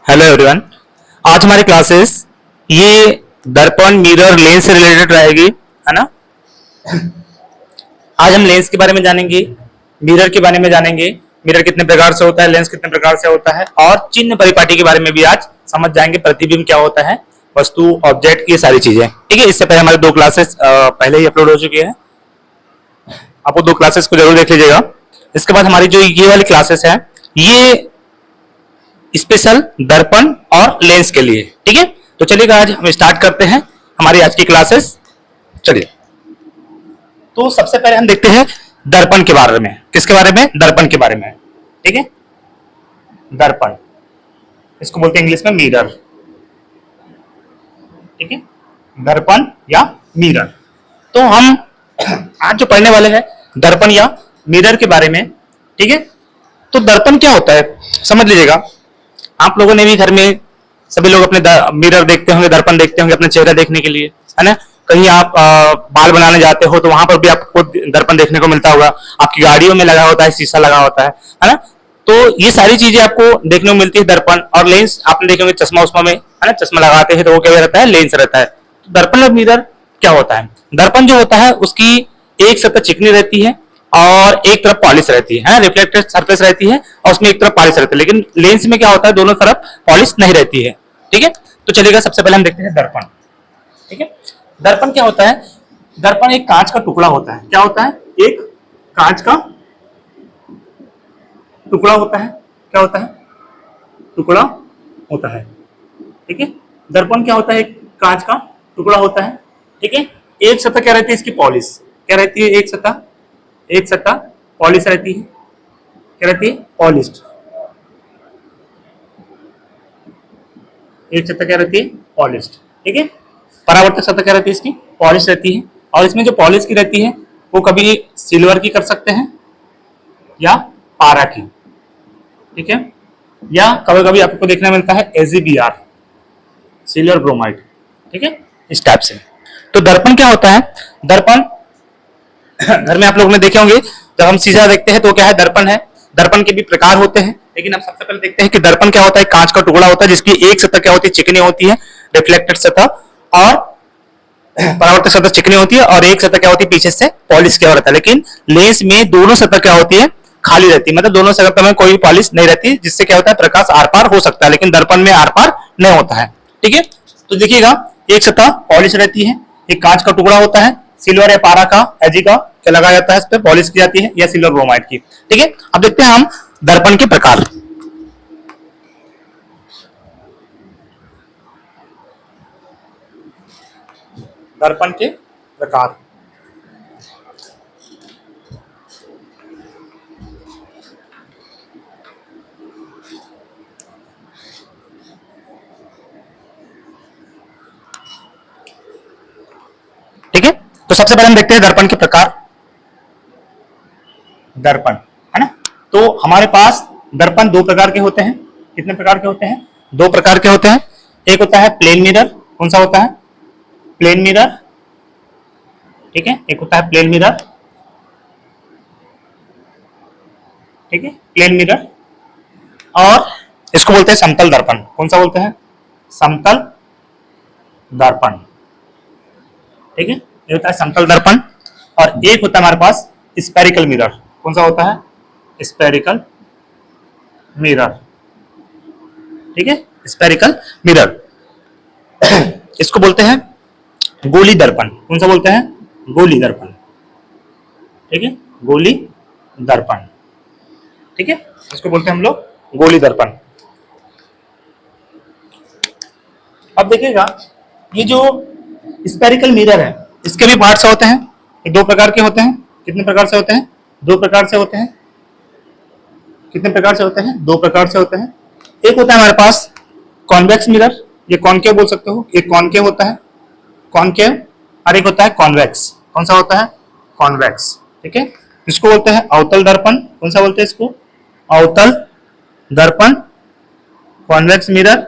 Hello everyone. आज हमारी classes ये दर्पण मिरर लेंस से रिलेटेड रहेगी, है ना। आज हम लेंस के बारे में जानेंगे, मिरर के बारे में जानेंगे, मिरर कितने प्रकार से होता है, लेंस कितने प्रकार से होता है, और चिन्ह परिपाटी के बारे में भी आज समझ जाएंगे। प्रतिबिंब क्या होता है, वस्तु, ऑब्जेक्ट, ये सारी चीजें, ठीक है। इससे पहले हमारे दो क्लासेस पहले ही अपलोड हो चुकी है, आप वो दो क्लासेस को जरूर देख लीजिएगा। इसके बाद हमारी जो ये वाली क्लासेस है ये स्पेशल दर्पण और लेंस के लिए, ठीक है। तो चलिए आज हम स्टार्ट करते हैं हमारी आज की क्लासेस। चलिए, तो सबसे पहले हम देखते हैं दर्पण के बारे में। किसके बारे में? दर्पण के बारे में, ठीक है। दर्पण, इसको बोलते हैं इंग्लिश में मिरर, ठीक है। दर्पण या मिरर। तो हम आज जो पढ़ने वाले हैं दर्पण या मिरर के बारे में, ठीक है। तो दर्पण क्या होता है समझ लीजिएगा। आप लोगों ने भी घर में सभी लोग अपने मिरर देखते होंगे, दर्पण देखते होंगे अपना चेहरा देखने के लिए, है ना। कहीं आप बाल बनाने जाते हो तो वहां पर भी आपको दर्पण देखने को मिलता होगा। आपकी गाड़ियों में लगा होता है, शीशा लगा होता है ना। तो ये सारी चीजें आपको देखने को मिलती है। दर्पण और लेंस आपने देखे होंगे चश्मा उस्मा में, है ना, चश्मा लगाते हैं तो वो क्या रहता है, लेंस रहता है। तो दर्पण और मिरर क्या होता है? दर्पण जो होता है उसकी एक सतह चिकनी रहती है और एक तरफ पॉलिश रहती है, रिफ्लेक्टेड सरफेस रहती है, और उसमें एक तरफ पॉलिश रहती है। लेकिन लेंस में क्या होता है, दोनों तरफ पॉलिश नहीं रहती है, ठीक है। तो चलिएगा सबसे पहले हम देखते हैं दर्पण, ठीक है। दर्पण क्या होता है? दर्पण एक कांच का टुकड़ा होता है। क्या होता है? एक कांच का टुकड़ा होता है। क्या होता है? टुकड़ा होता है, ठीक है। दर्पण क्या होता है? एक कांच का टुकड़ा होता है, ठीक है। एक सतह क्या रहती है इसकी? पॉलिश। क्या रहती है? एक सतह पॉलिश रहती है। क्या रहती है? पॉलिश्ड। एक सतह क्या रहती है? पॉलिश्ड, ठीक है। परावर्तक सतह क्या रहती है इसकी? पॉलिश रहती है। और इसमें जो पॉलिश की रहती है वो कभी सिल्वर की कर सकते हैं या पारा की, ठीक है। या कभी कभी आपको देखने मिलता है AgBr, सिल्वर ब्रोमाइड, ठीक है, इस टाइप से। तो दर्पण क्या होता है? दर्पण घर में आप लोगों ने देखे होंगे, जब हम शीशा देखते हैं तो क्या है? दर्पण है। दर्पण के भी प्रकार होते हैं, लेकिन हम सबसे पहले देखते हैं कि दर्पण क्या होता है। कांच का टुकड़ा होता है जिसकी एक सतह क्या होती है? चिकनी होती है, रिफ्लेक्टेड सतह, और परावर्तक सतह चिकनी होती है, और एक सतह क्या होती है? पीछे से पॉलिश किया रहता है। लेकिन लेंस में दोनों सतह क्या होती है? खाली रहती है, मतलब दोनों सतह में कोई पॉलिश नहीं रहती, जिससे क्या होता है? प्रकाश आर पार हो सकता है, लेकिन दर्पण में आर पार नहीं होता है, ठीक है। तो देखिएगा, एक सतह पॉलिश रहती है, एक कांच का टुकड़ा होता है, सिल्वर या पारा का, Ag का क्या लगाया जाता है, इस पे पॉलिश की जाती है, या सिल्वर ब्रोमाइड की, ठीक है। अब देखते हैं हम दर्पण के प्रकार। दर्पण के प्रकार, ठीक है। तो सबसे पहले हम देखते हैं दर्पण के प्रकार। दर्पण, है ना। तो हमारे पास दर्पण दो प्रकार के होते हैं। कितने प्रकार के होते हैं? दो प्रकार के होते हैं। एक होता है प्लेन मिरर। कौन सा होता है? प्लेन मिरर, ठीक है। एक होता है प्लेन मिरर, ठीक है, प्लेन मिरर। और इसको बोलते हैं समतल दर्पण। कौन सा बोलते हैं? समतल दर्पण, ठीक है। ये होता है समतल दर्पण। और एक होता है हमारे पास स्पेरिकल मिरर। कौन सा होता है? स्पेरिकल मिरर, ठीक है, स्पेरिकल मिरर। इसको बोलते हैं गोली दर्पण। कौन सा बोलते हैं? गोली दर्पण, ठीक है, गोली दर्पण, ठीक है। इसको बोलते हैं हम लोग गोली दर्पण। अब देखिएगा, ये जो स्पेरिकल मिरर है इसके भी पार्ट्स होते हैं। ये दो प्रकार के होते हैं। कितने प्रकार से होते हैं? दो प्रकार से होते हैं। कितने प्रकार से होते हैं? दो प्रकार से होते हैं। एक होता है हमारे पास कॉन्वेक्स मिरर, ये कॉनकेव बोल सकते हो, एक कॉनकेव होता है, कॉनकेव, और एक होता है कॉन्वेक्स। कौन सा होता है? कॉन्वेक्स, ठीक है। इसको बोलते हैं अवतल दर्पण। कौन सा बोलते हैं इसको? अवतल दर्पण, कॉन्वेक्स मिरर।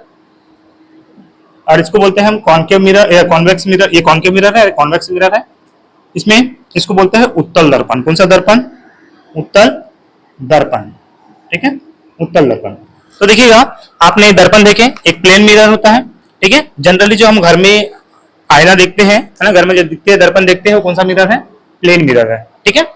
और इसको बोलते हैं हम कॉनकेव मिरर या कॉन्वेक्स मिरर। ये कॉनकेव मिरर है, कॉन्वेक्स मिरर है। इसमें इसको बोलते हैं उत्तल दर्पण। कौन सा दर्पण? उत्तल दर्पण, ठीक है, उत्तल दर्पण। तो देखिएगा, आपने दर्पण देखे, एक प्लेन मिरर होता है, ठीक है। जनरली जो हम घर में आईना देखते हैं, है ना, घर में जो दिखते हैं दर्पण देखते हैं, वो कौन सा मिरर है? प्लेन मिरर है, ठीक है।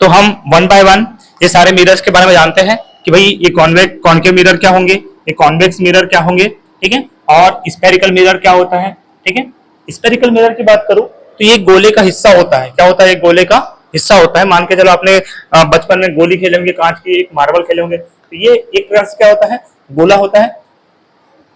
तो हम वन बाय वन ये सारे मिरर्स के बारे में जानते हैं कि भाई ये कॉन्केव मिरर क्या होंगे, ये कॉन्वेक्स मिरर क्या होंगे, ठीक है, और स्फेरिकल मिरर क्या होता है, ठीक है। स्फेरिकल मिरर की बात करूं तो ये गोले का हिस्सा होता है। क्या होता है? एक गोले का हिस्सा होता है। मान के चलो आपने बचपन में गोली खेले होंगे, कांच की एक मार्बल खेले होंगे, तो ये एक प्रकार से क्या होता है? गोला होता है।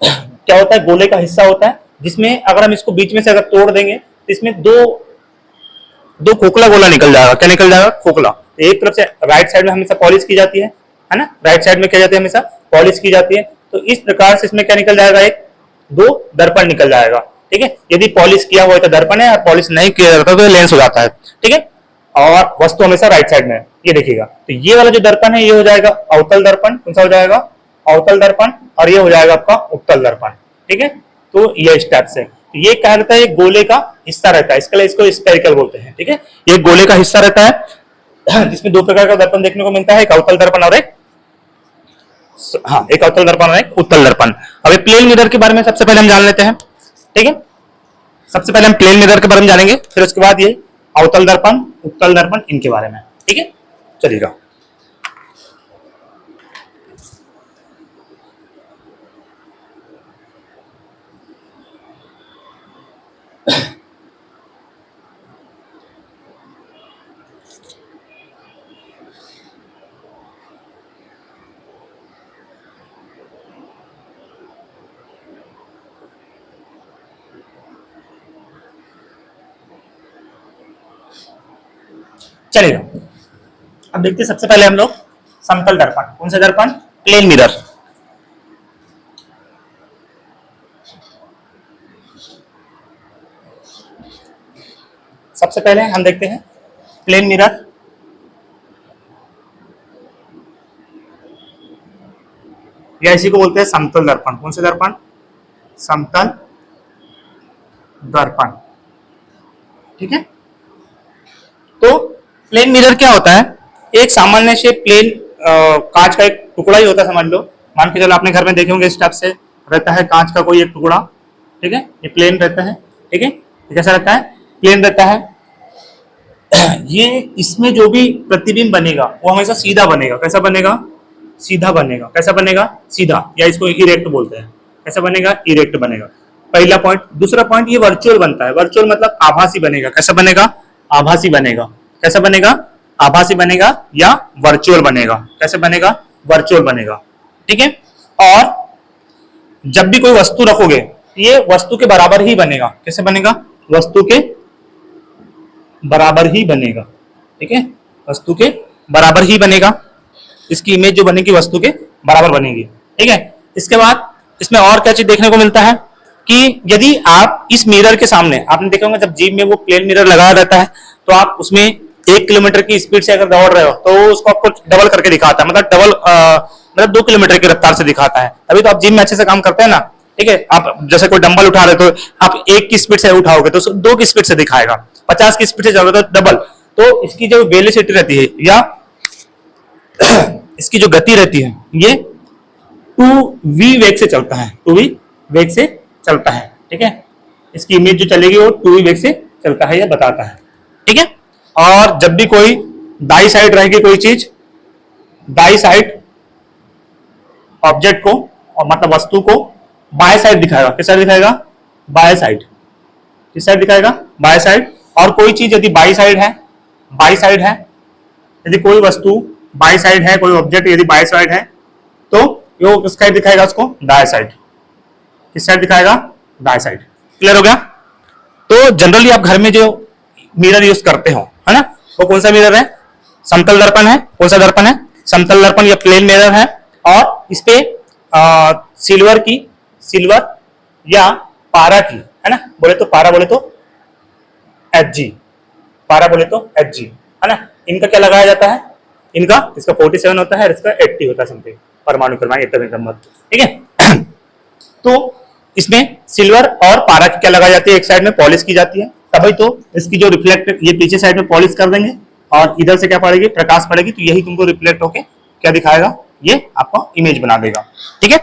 क्या होता है? गोले का हिस्सा होता है, जिसमें अगर हम इसको बीच में से अगर तोड़ देंगे तो इसमें दो खोखला गोला निकल जाएगा। क्या निकल जाएगा? खोखला। एक तरफ से राइट साइड में हमेशा पॉलिश की जाती है ना, राइट साइड में क्या जाती है? हमेशा पॉलिश की जाती है। तो इस प्रकार से इसमें क्या निकल जाएगा? दो दर्पण निकल जाएगा, ठीक है। यदि पॉलिश किया हुआ है तो दर्पण है, और पॉलिश नहीं किया जाता तो लेंस हो जाता है, ठीक है। और वस्तु हमेशा राइट साइड में है, ये देखिएगा। तो ये वाला जो दर्पण है ये हो जाएगा अवतल दर्पण। कौन सा हो जाएगा? अवतल दर्पण। और ये हो जाएगा आपका उत्तल दर्पण, ठीक है। तो ये स्टेप से ये क्या रहता है? एक गोले का हिस्सा रहता है, इसके लिए इसको स्फेरिकल बोलते हैं, ठीक है। ये गोले का हिस्सा रहता है जिसमें दो प्रकार का दर्पण देखने को मिलता है, एक अवतल दर्पण और एक एक अवतल दर्पण और एक उत्तल दर्पण। अब ये प्लेन मिरर के बारे में सबसे पहले हम जान लेते हैं, ठीक है। सबसे पहले हम प्लेन मिरर के बारे में जानेंगे, फिर उसके बाद ये अवतल दर्पण, उत्तल दर्पण, इनके बारे में, ठीक है। चलिएगा, चलिएगा। अब देखते हैं सबसे पहले हम लोग समतल दर्पण। कौन सा दर्पण? Plane mirror. सबसे पहले हम देखते हैं प्लेन मिरर। या इसी को बोलते हैं समतल दर्पण। कौन सा दर्पण? समतल दर्पण, ठीक है। तो प्लेन मिरर क्या होता है? एक सामान्य से प्लेन कांच का एक टुकड़ा ही होता है, समझ लो। मान के चलो आपने घर में देखे होंगे, इस टाइप से रहता है कांच का कोई एक टुकड़ा, ठीक है। ये प्लेन रहता है, ठीक है। ये कैसा रहता है? प्लेन रहता है। ये इसमें जो भी प्रतिबिंब बनेगा वो हमेशा सीधा बनेगा। कैसा बनेगा? सीधा बनेगा। कैसा बनेगा? सीधा, या इसको इरेक्ट बोलते हैं। कैसा बनेगा? इरेक्ट बनेगा। पहला पॉइंट। दूसरा पॉइंट, ये वर्चुअल बनता है। वर्चुअल मतलब आभासी बनेगा। कैसा बनेगा? आभासी बनेगा। कैसा बनेगा? आभासी बनेगा या वर्चुअल बनेगा। कैसे बनेगा? वर्चुअल बनेगा, ठीक है। और जब भी कोई वस्तु रखोगे ये वस्तु के बराबर ही बनेगा। कैसे बनेगा? वस्तु के बराबर ही बनेगा, ठीक है। वस्तु के बराबर ही बनेगा। इसकी इमेज जो बनेगी वस्तु के बराबर बनेगी, ठीक है। इसके बाद इसमें और क्या चीज देखने को मिलता है कि यदि आप इस मिरर के सामने, आपने देखा होगा जब जीप में वो प्लेन मिरर लगाया रहता है तो आप उसमें 1 किलोमीटर की स्पीड से अगर दौड़ रहे हो तो उसको आपको डबल करके दिखाता है, मतलब डबल मतलब 2 किलोमीटर की रफ्तार से दिखाता है। अभी तो आप जिम में अच्छे से काम करते हैं ना, ठीक है। आप जैसे कोई डंबल उठा रहे तो आप 1 की स्पीड से उठाओगे तो 2 की स्पीड से दिखाएगा, 50 की स्पीड से जाओगे तो डबल। तो इसकी जो वेलोसिटी रहती है या इसकी जो गति रहती है ये 2v वेग से चलता है। 2v वेग से चलता है, ठीक है। इसकी इमेज जो चलेगी वो 2v वेग से चलता है, यह बताता है, ठीक है। और जब भी कोई दाई साइड रहेगी कोई चीज, दाई साइड ऑब्जेक्ट को और मतलब वस्तु को बाएं साइड दिखाएगा। किस साइड दिखाएगा? बाएं साइड। किस साइड दिखाएगा? बाएं साइड। और कोई चीज यदि बाई साइड है, बाई साइड है, यदि कोई वस्तु बाई साइड है, कोई ऑब्जेक्ट यदि बाई साइड है तो वो किस साइड दिखाएगा? उसको दाएं साइड। किस साइड दिखाएगा? दाएं साइड। क्लियर हो गया? तो जनरली आप घर में जो मिरर यूज करते हो, है ना, वो कौन सा मिरर है? समतल दर्पण है। कौन सा दर्पण है? समतल दर्पण या प्लेन मिरर है। और इस पे सिल्वर या पारा की, है ना, बोले तो पारा, बोले तो Hg, पारा बोले तो Hg, है ना। इनका क्या लगाया जाता है? इनका इसका 47 होता है, इसका 80 होता है समथिंग, परमाणु क्रमांक एटॉमिक नंबर, ठीक है। तो इसमें सिल्वर और पारा की क्या लगाई जाती है? एक साइड में पॉलिश की जाती है, तभी तो इसकी जो रिफ्लेक्ट, ये पीछे साइड में पॉलिश कर देंगे और इधर से क्या पड़ेगी? प्रकाश पड़ेगी, तो यही तुमको रिफ्लेक्ट होके क्या दिखाएगा? ये आपको इमेज बना देगा। ठीक है,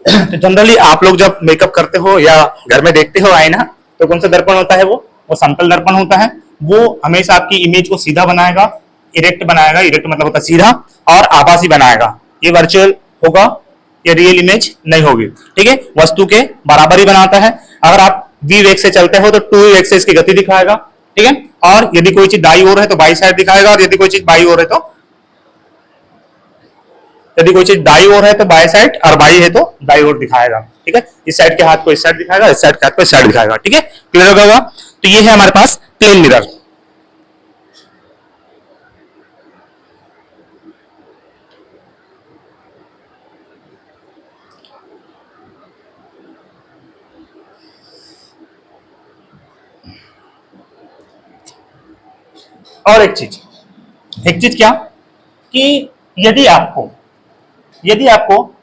तो जनरली आप लोग जब मेकअप करते हो या घर में देखते हो आईना, तो कौन सा दर्पण होता है? वो समतल दर्पण होता है। वो हमेशा आपकी इमेज को सीधा बनाएगा, इरेक्ट बनाएगा, इरेक्ट मतलब होता है सीधा, और आभासी बनाएगा। ये वर्चुअल होगा, ये रियल इमेज नहीं होगी। ठीक है, वस्तु के बराबर ही बनाता है। अगर आप वी वेग से चलते हो तो टू वेग से इसकी गति दिखाएगा। ठीक है, और यदि कोई चीज दाई ओर है तो बाई साइड दिखाएगा, और यदि कोई चीज बाई ओर है तो बाई साइड, और बाई है तो दाई ओर दिखाएगा। ठीक है, इस साइड के हाथ को इस साइड दिखाएगा, इस साइड के हाथ को इस साइड दिखाएगा। ठीक है, क्लियर होगा? तो ये है हमारे पास प्लेन मिरर। और एक चीज क्या कि यदि आपको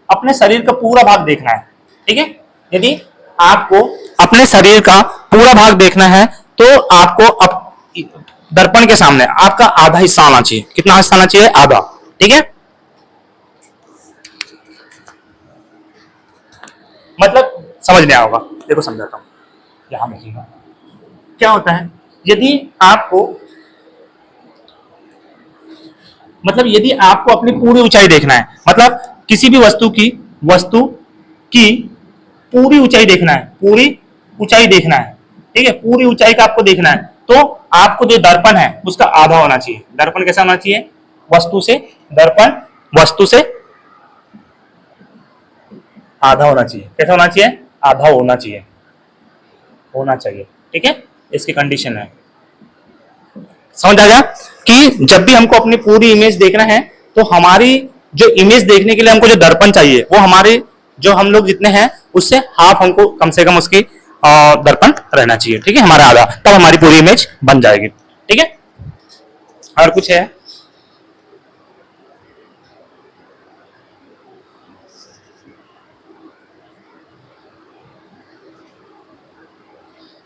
अपने शरीर का पूरा भाग देखना है, ठीक है, यदि आपको अपने शरीर का पूरा भाग देखना है तो आपको दर्पण के सामने आपका आधा हिस्सा आना चाहिए। कितना हिस्सा आना चाहिए? आधा। ठीक है, मतलब समझ नहीं आएगा, देखो समझाता हूं। यहां देखिएगा क्या होता है। यदि आपको अपनी पूरी ऊंचाई देखना है, मतलब किसी भी वस्तु की पूरी ऊंचाई देखना है, ठीक है, पूरी ऊंचाई का आपको देखना है, तो आपको जो दर्पण है उसका आधा होना चाहिए। दर्पण कैसा होना चाहिए? वस्तु से आधा होना चाहिए। कैसा होना चाहिए? आधा होना चाहिए। ठीक है, इसकी कंडीशन है। समझ आ गया कि जब भी हमको अपनी पूरी इमेज देखना है तो हमारी जो इमेज देखने के लिए हमको जो दर्पण चाहिए वो हमारे जो हम लोग जितने हैं उससे हाफ हमको कम से कम उसकी दर्पण रहना चाहिए। ठीक है, हमारा आधा, तब हमारी पूरी इमेज बन जाएगी। ठीक है, और कुछ है?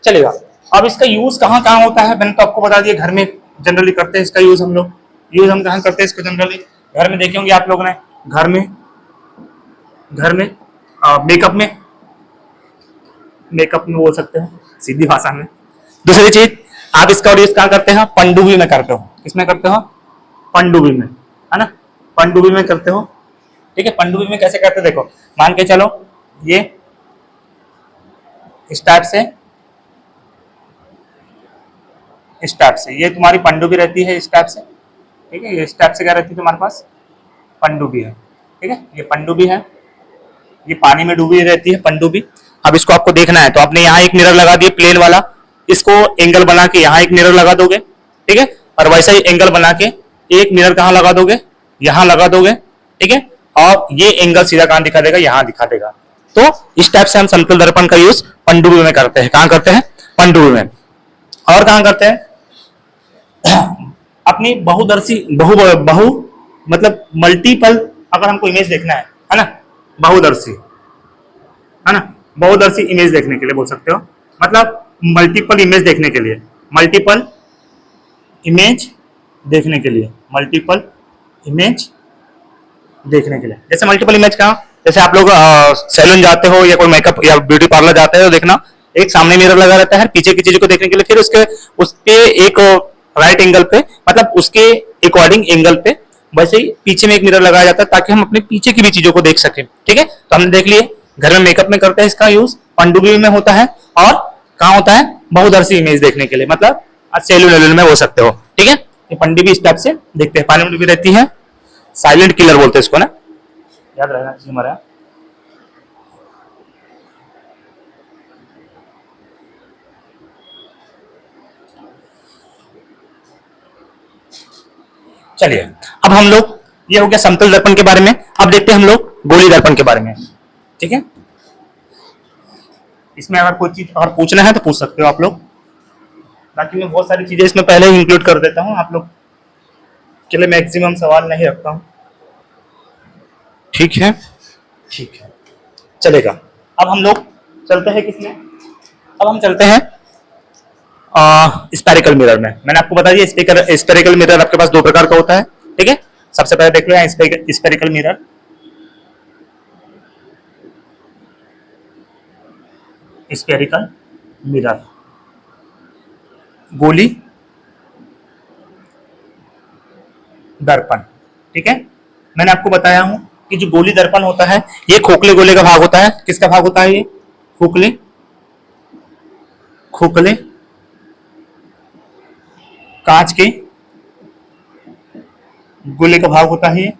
चलेगा। अब इसका यूज कहाँ कहाँ होता है मैंने तो आपको बता दिया। घर में जनरली करते हैं इसका यूज हम कहाँ करते हैं इसको? जनरली घर में देखे होंगे आप लोगों ने, घर में मेकअप में बोल सकते हो सीधी भाषा में। दूसरी चीज, आप इसका यूज कहाँ करते हैं? पनडुब्बी में करते हो। किसमें करते हो? पनडुब्बी में, है ना, पनडुब्बी में करते हो। ठीक है, पनडुब्बी में कैसे करते हो? देखो, मान के चलो ये इस टाइप से ये तुम्हारी पनडुब्बी रहती है, इस टाइप से। ठीक है, ये इस टाइप से क्या रहती है तुम्हारे पास? पनडुब्बी है। ठीक है, ये पनडुब्बी है, ये पानी में डूबी रहती है पनडुब्बी। अब इसको आपको देखना है तो आपने यहाँ एक मिरर लगा दिया प्लेन वाला, इसको एंगल बना के यहाँ एक मिरर लगा दोगे। ठीक है, और वैसा ही एंगल बना के एक मिरर कहाँ लगा दोगे? यहाँ लगा दोगे। ठीक है, और ये एंगल सीधा कहाँ दिखा देगा? यहाँ दिखा देगा। तो इस टाइप से हम समतल दर्पण का यूज पनडुब्बी में करते हैं। कहाँ करते हैं? पनडुब्बी में। और कहाँ करते हैं? अपनी बहु मतलब मल्टीपल, अगर हमको इमेज देखना है ना, बहुदर्शी इमेज देखने के लिए बोल सकते हो, मतलब मल्टीपल इमेज देखने के लिए, जैसे मल्टीपल इमेज का, जैसे आप लोग सैलून जाते हो या कोई मेकअप या ब्यूटी पार्लर जाते हो, देखना एक सामने मिरर लगा रहता है पीछे की चीज को देखने के लिए, फिर उसके एक राइट एंगल पे, मतलब उसके अकॉर्डिंग एंगल पे वैसे ही पीछे में एक मिरर लगाया जाता है ताकि हम अपने पीछे की भी चीजों को देख सकें। ठीक है, तो हमने देख लिए घर में मेकअप में करते हैं इसका यूज, पनडुब्बी में होता है, और कहाँ होता है? बहुदर्शी इमेज देखने के लिए, मतलब सेलून में हो सकते हो। ठीक है, ये पनडुब्बी इस टाइप से देखते हैं, पानी में डूबी रहती है, साइलेंट किलर बोलते हैं इसको ना, याद रहना चाहिए हमारा। चलिए, अब हम लोग, ये हो गया समतल दर्पण के बारे में। अब देखते हैं हम लोग गोली दर्पण के बारे में। ठीक है, इसमें अगर कोई चीज अगर पूछना है तो पूछ सकते हो आप लोग, बाकी मैं बहुत सारी चीजें इसमें पहले ही इंक्लूड कर देता हूं, आप लोग के लिए मैक्सिमम सवाल नहीं रखता हूं। ठीक है, चलेगा। अब हम लोग चलते हैं किसमें? अब हम चलते हैं स्पेरिकल मिरर में। मैंने आपको बता दिया स्पेरिकल मिरर आपके पास दो प्रकार का होता है। ठीक है, सबसे पहले देख लो यहाँ स्फेरिकल मिरर, स्फेरिकल मिरर, गोली दर्पण। ठीक है, मैंने आपको बताया हूं कि जो गोली दर्पण होता है ये खोखले गोले का भाग होता है। किसका भाग होता है? ये खोखले खोखले कांच के गोले का भाग होता है, ये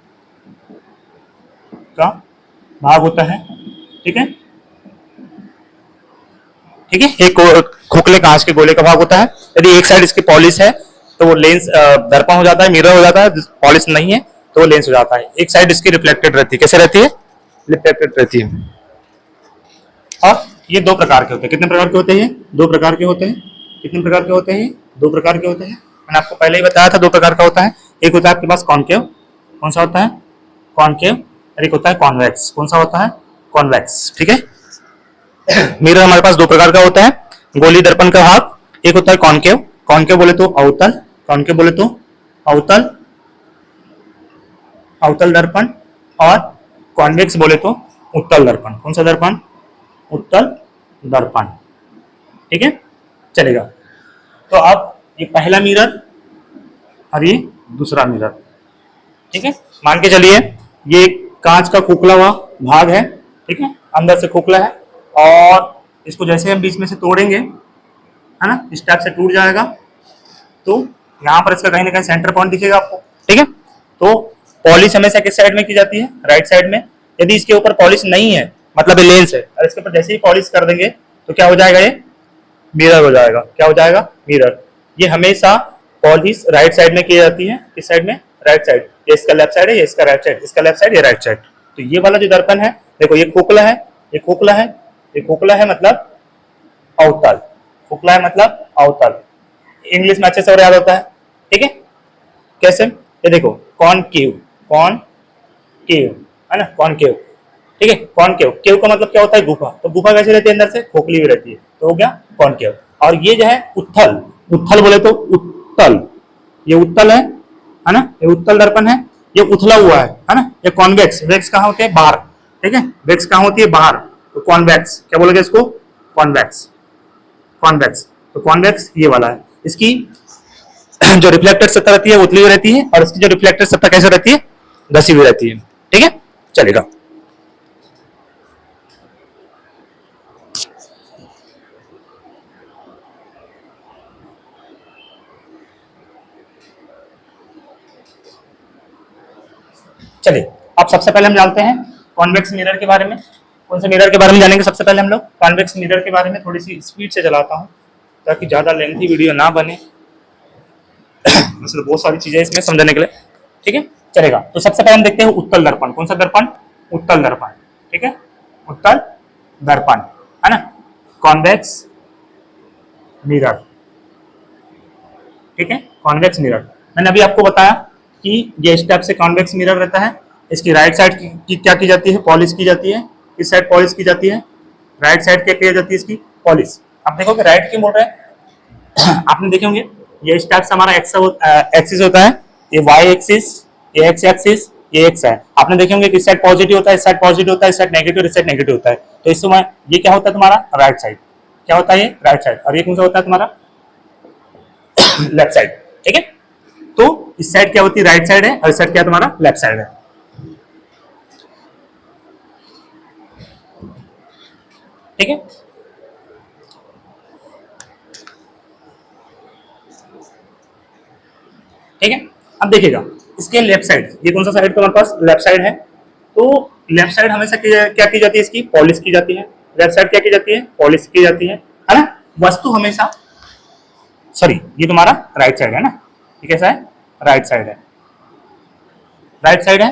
का भाग होता है। ठीक है, ठीक है, एक खोखले कांच के गोले का भाग होता है। यदि एक साइड इसकी पॉलिश है तो वो लेंस दर्पण हो जाता है, मिरर हो जाता है। पॉलिश नहीं है तो वो लेंस हो जाता है। एक साइड इसकी रिफ्लेक्टेड रहती है। कैसे रहती है? रिफ्लेक्टेड रहती है। और ये दो प्रकार के होते हैं। कितने प्रकार के होते हैं? दो प्रकार के होते हैं। कितने प्रकार के होते हैं? दो प्रकार के होते हैं। मैंने आपको पहले ही बताया था दो प्रकार का होता है। एक होता है आपके पास कॉनकेव, कौन सा होता है? कॉनकेव। और एक होता है कॉन्वेक्स, कौन सा होता है? कॉन्वेक्स। ठीक है, मिरर हमारे पास दो प्रकार का होता है। गोली दर्पण का भाग एक होता है कॉनकेव, कॉनकेव बोले तो अवतल, कॉनकेव बोले तो अवतल, अवतल दर्पण। और कॉन्वेक्स बोले तो उत्तल दर्पण। कौन सा दर्पण? उत्तल दर्पण। ठीक है, चलेगा। तो अब ये पहला मिरर और ये दूसरा मिरर। ठीक है, मान के चलिए ये कांच का खोखला हुआ भाग है। ठीक है, अंदर से खोखला है और इसको जैसे हम बीच में से तोड़ेंगे, है ना, इस टाइप से टूट जाएगा। तो यहाँ पर इसका कहीं ना कहीं सेंटर पॉइंट दिखेगा आपको। ठीक है, तो पॉलिश हमेशा किस साइड में की जाती है? राइट साइड में। यदि इसके ऊपर पॉलिश नहीं है, मतलब ये लेंस है, और इसके ऊपर जैसे ही पॉलिश कर देंगे तो क्या हो जाएगा? ये मिरर हो जाएगा। क्या हो जाएगा? मिरर। ये हमेशा पॉलिश राइट साइड में की जाती है। किस साइड में? Right side. ये इसका लेफ्ट साइड है, ये इसका राइट साइड, इसका लेफ्ट साइड, ये राइट साइड। तो ये वाला जो दर्पण है, देखो ये खोखला है, ये खोखला है, ये खोखला है मतलब अवतल, खोखला है मतलब अवतल। इंग्लिश में अच्छे से और याद होता है। ठीक है, कैसे? ये देखो कॉनकेव, कॉनकेव, है ना, कॉनकेव। ठीक है, कॉनकेव, केव का मतलब क्या होता है? गुफा। तो गुफा कैसे रहती है? अंदर से खोखली भी रहती है, तो हो गया कॉनकेव। और ये जो है उत्थल, उत्थल बोले तो उत्तल, ये उत्तल है ना, ये उत्तल दर्पण है। ये उथला हुआ है ना। ये कॉन्वेक्स, वेक्स कहाँ होते हैं? बाहर। ठीक है, वेक्स कहाँ होती है? बाहर। तो कॉन्वेक्स क्या बोलोगे इसको? Convex, convex. तो कॉन्वेक्स ये वाला है। इसकी जो रिफ्लेक्टेड सतह रहती है उतली हुई रहती है, और इसकी जो रिफ्लेक्टेड सतह कैसे रहती है? घसी हुई रहती है। ठीक है, चलेगा। चलिए, अब सबसे पहले हम जानते हैं कॉन्वेक्स मिरर के बारे में। कौन से मिरर के बारे में जानेंगे सबसे पहले हम लोग? कॉन्वेक्स मिरर के बारे में। थोड़ी सी स्पीड से चलाता हूँ ताकि ज्यादा लेंथी वीडियो ना बने। बहुत सारी चीजें इसमें समझने के लिए। ठीक है, चलेगा। तो सबसे पहले हम देखते हैं उत्तल दर्पण। कौन सा दर्पण? उत्तल दर्पण। ठीक है, उत्तल दर्पण, है ना, कॉन्वेक्स मिरर। ठीक है, कॉन्वेक्स मिरर। मैंने अभी आपको बताया कि ये इस टाइप से कॉन्वेक्स मिरर रहता है। इसकी राइट साइड की क्या की जाती है? पॉलिश की जाती है। इस साइड पॉलिश की जाती है, राइट साइड क्या की जाती है? इसकी पॉलिश। आप देखोगे राइट क्यों बोल रहे हैं? आपने देखे होंगे ये इस टाइप से हमारा एक्सिस होता है। ये वाई एक्सिस, ये एक्स एक्सिस, ये एक्स है। आपने देखे होंगे कि इस साइड पॉजिटिव होता है, इस साइड पॉजिटिव होता है, इस साइड नेगेटिव, इस साइड नेगेटिव होता है। तो इस समय ये क्या होता है तुम्हारा? Right side. क्या होता है? ये राइट साइड। और ये कौन सा होता है तुम्हारा? Left side. ठीक है, तो इस साइड क्या होती है? राइट साइड है, और इस साइड क्या तुम्हारा? लेफ्ट साइड है। ठीक है, ठीक है। अब देखिएगा इसके लेफ्ट साइड, ये कौन सा साइड तुम्हारे पास? लेफ्ट साइड है। तो लेफ्ट साइड हमेशा क्या की जाती है? इसकी पॉलिश की जाती है। लेफ्ट साइड क्या की जाती है? पॉलिश की जाती है ना। वस्तु हमेशा, सॉरी, ये तुम्हारा राइट साइड है ना। ये कैसा है? राइट साइड है, राइट साइड है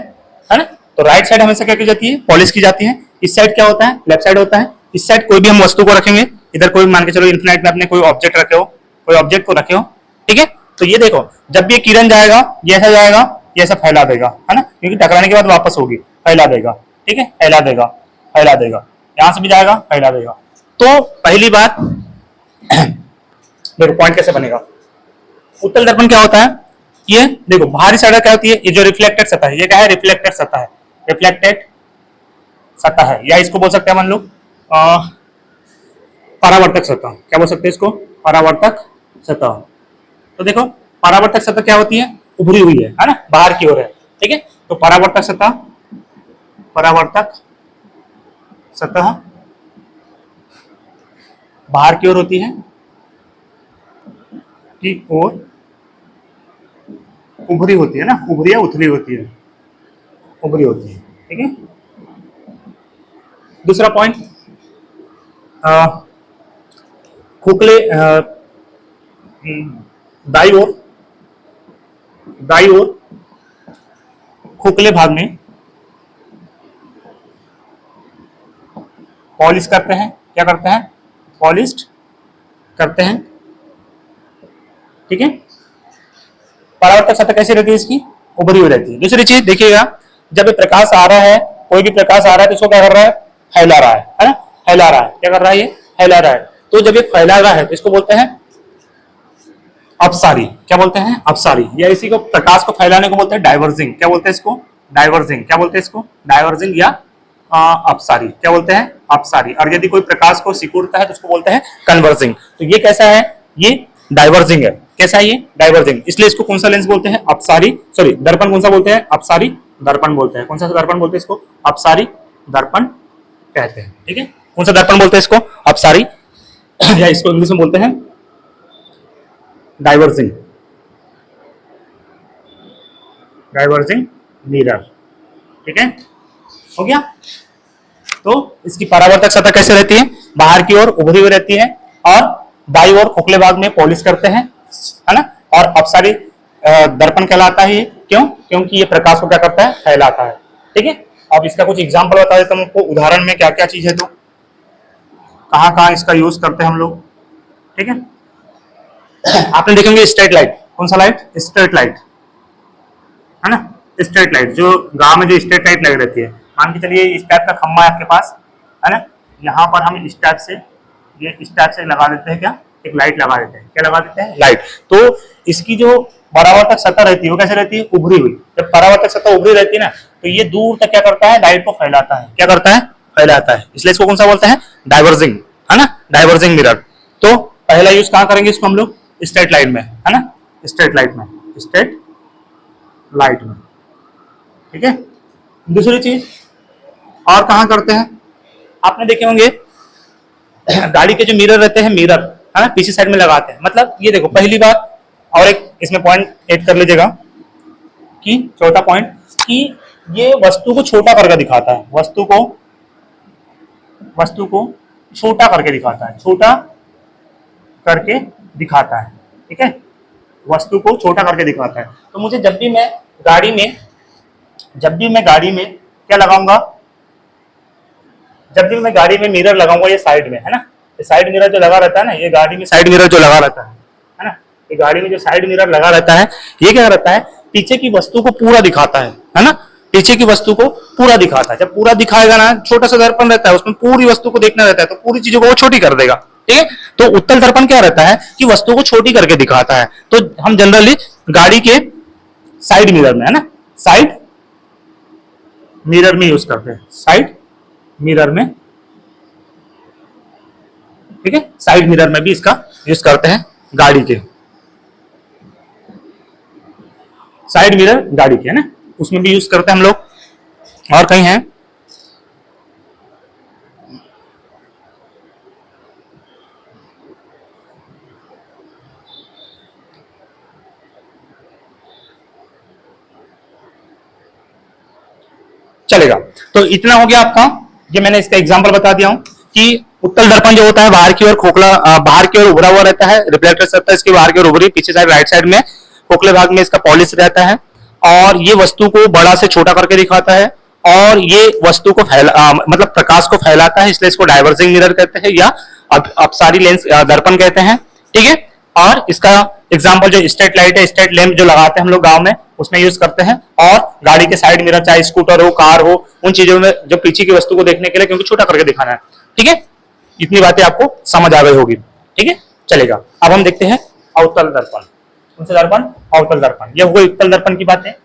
ना। तो राइट साइड हमेशा क्या की जाती है? पॉलिश की जाती है। इस साइड क्या होता है? लेफ्ट साइड होता है। इस साइड कोई भी हम वस्तु को रखेंगे, इधर कोई मान के चलो इन्फिनाइट में अपने कोई ऑब्जेक्ट रखे हो, कोई ऑब्जेक्ट को रखे हो। ठीक है, तो ये देखो जब भी ये किरण जाएगा ये ऐसा जाएगा, ये ऐसा फैला देगा, है ना, क्योंकि टकराने के बाद वापस होगी, फैला देगा। ठीक है, फैला देगा, फैला देगा, यहां से भी जाएगा, फैला देगा। तो पहली बात देखो पॉइंट कैसे बनेगा। उत्तल दर्पण क्या होता है? ये देखो बाहरी सतह क्या होती है, ये जो रिफ्लेक्टेड सतह है, ये क्या है, रिफ्लेक्टेड सतह है, रिफ्लेक्टेड सतह है, या इसको बोल सकते हैं मान लो परावर्तक सतह। क्या बोल सकते हैं इसको, परावर्तक सतह। तो देखो परावर्तक सतह क्या होती है, उभरी हुई है ना, बाहर की ओर है, ठीक है। तो परावर्तक सतह, परावर्तक सतह बाहर की ओर होती है, की ओर उभरी होती है ना, उभरी या उथली होती है, उभरी होती है, ठीक है। दूसरा पॉइंट, खोखले दाई ओर, दाई ओर खोखले भाग में पॉलिश करते हैं, क्या करते हैं, पॉलिश करते हैं, ठीक है। परावर्तक सतह कैसी रहती है इसकी, उभरी हुई रहती है। दूसरी चीज देखिएगा, जब प्रकाश आ रहा है, कोई भी प्रकाश आ रहा है तो इसको क्या कर रहा है, फैला रहा है ना, फैला रहा है, क्या कर रहा है, ये फैला रहा है। तो जब ये फैला रहा है तो इसको बोलते हैं अपसारी। क्या बोलते हैं, अपसारी। या इसी को, प्रकाश को फैलाने को बोलते हैं डाइवर्जिंग। क्या बोलते हैं इसको, डाइवर्जिंग। क्या बोलते हैं इसको, डाइवर्जिंग या अपसारी। क्या बोलते हैं, अपसारी। और यदि कोई प्रकाश को सिकुड़ता है तो उसको बोलते हैं कन्वर्जिंग। तो ये कैसा है, ये डाइवर्जिंग है। कैसा है ये, डाइवर्जिंग। इसलिए इसको कौन सा लेंस बोलते हैं, अपसारी, सॉरी दर्पण कौन सा बोलते हैं, अपसारी दर्पण बोलते हैं। कौन सा दर्पण बोलते हैं इसको, अपसारी दर्पण कहते हैं, ठीक है। कौन सा दर्पण बोलते हैं इसको, अपसारी, या इसको इंग्लिश में बोलते हैं डाइवर्जिंग, डाइवर्जिंग मिरर, ठीक है। हो गया। तो इसकी परावर्तक सतह कैसे रहती है, बाहर की ओर उभरी हुई रहती है, और दाईं ओर खोखले भाग में पॉलिश करते हैं, है ना। और अपसारी दर्पण कहलाता है ये, क्यों, क्योंकि ये प्रकाश को क्या करता है, फैलाता है, ठीक है। अब इसका कुछ एग्जांपल बता देता हूं आपको, उदाहरण में क्या क्या चीज है, तो कहां कहां इसका यूज करते हैं हम लोग, ठीक है। आपने देखेंगे स्ट्रेट लाइट, कौन सा लाइट, स्ट्रेट लाइट, है ना। स्ट्रेट लाइट जो गांव में जो स्ट्रेट लाइट लगी रहती है, मान के चलिए इस टाइप का खंभा है आपके पास, है ना। यहाँ पर हम इस टाइप से, ये इस टाइप से लगा देते हैं, क्या, एक लाइट लगा देते हैं, क्या लगा देते हैं, लाइट। तो इसकी जो परावर्तक सतह रहती है वो कैसे रहती है, उभरी हुई। जब परावर्तक सतह उभरी रहती है ना, तो ये दूर तक क्या करता है, लाइट को फैलाता है। क्या करता है, फैलाता है। इसलिए इसको कौन सा बोलते हैं, डाइवर्जिंग, है ना, डाइवर्जिंग मिरर। तो पहला यूज कहां करेंगे इसको हम लोग, स्ट्रेट लाइट में, है ना, स्ट्रेट लाइट में, स्ट्रेट लाइट में, ठीक है। दूसरी चीज और कहां करते हैं, आपने देखे होंगे गाड़ी के जो मिरर रहते हैं, मिरर, है ना, पीछे साइड में लगाते हैं। मतलब ये देखो, पहली बात, और एक इसमें पॉइंट ऐड कर लीजिएगा कि चौथा पॉइंट, कि ये वस्तु को छोटा करके दिखाता है, वस्तु को छोटा करके दिखाता है, छोटा करके दिखाता है, ठीक है। वस्तु को छोटा करके दिखाता है। तो मुझे जब भी मैं गाड़ी में क्या लगाऊंगा, जब भी मैं गाड़ी में मिरर लगाऊंगा, ये साइड में, है ना, ये साइड मिरर जो लगा रहता है ना, ये गाड़ी में साइड मिरर जो लगा रहता है ना, ये गाड़ी में जो साइड मिरर लगा रहता है, ये क्या रहता है, पीछे की वस्तु को पूरा दिखाता है ना, पीछे की वस्तु को पूरा दिखाता है। जब पूरा दिखाएगा ना, छोटा सा दर्पण रहता है, उसमें पूरी वस्तु को देखना रहता है, तो पूरी चीजों को वो छोटी कर देगा, ठीक है। तो उत्तल दर्पण क्या रहता है, कि वस्तु को छोटी करके दिखाता है। तो हम जनरली गाड़ी के साइड मिरर में, है ना, साइड मिरर में यूज करते हैं, साइड मिरर में, ठीक है। साइड मिरर में भी इसका यूज करते हैं, गाड़ी के साइड मिरर, गाड़ी के, है ना, उसमें भी यूज करते हैं हम लोग। और कहीं है, चलेगा। तो इतना हो गया आपका, ये मैंने इसका एग्जांपल बता दिया हूं कि उत्तल दर्पण जो होता है बाहर की ओर खोखला, बाहर की ओर उभरा हुआ रहता है, रिफ्लेक्टर सतह इसकी बाहर की ओर उभरी, पीछे साइड राइट साइड में खोखले भाग में इसका पॉलिश रहता है, और ये वस्तु को बड़ा से छोटा करके दिखाता है, और ये वस्तु को मतलब प्रकाश को फैलाता है, इसलिए इसको डाइवर्जिंग मिरर कहते हैं, या अपसारी लेंस दर्पण कहते हैं, ठीक है। और इसका एग्जांपल जो स्ट्रेट लाइट है, स्ट्रेट लैंप जो लगाते हैं हम लोग गांव में, उसमें यूज करते हैं। और गाड़ी के साइड मिरर, चाहे स्कूटर हो, कार हो, उन चीजों में जो पीछे की वस्तु को देखने के लिए, क्योंकि छोटा करके दिखाना है, ठीक है। इतनी बातें आपको समझ आ गई होगी, ठीक है, चलेगा। अब हम देखते हैं अवतल दर्पण। कौन सा दर्पण? अवतल दर्पण। ये हो गई उत्तल दर्पण की बात है।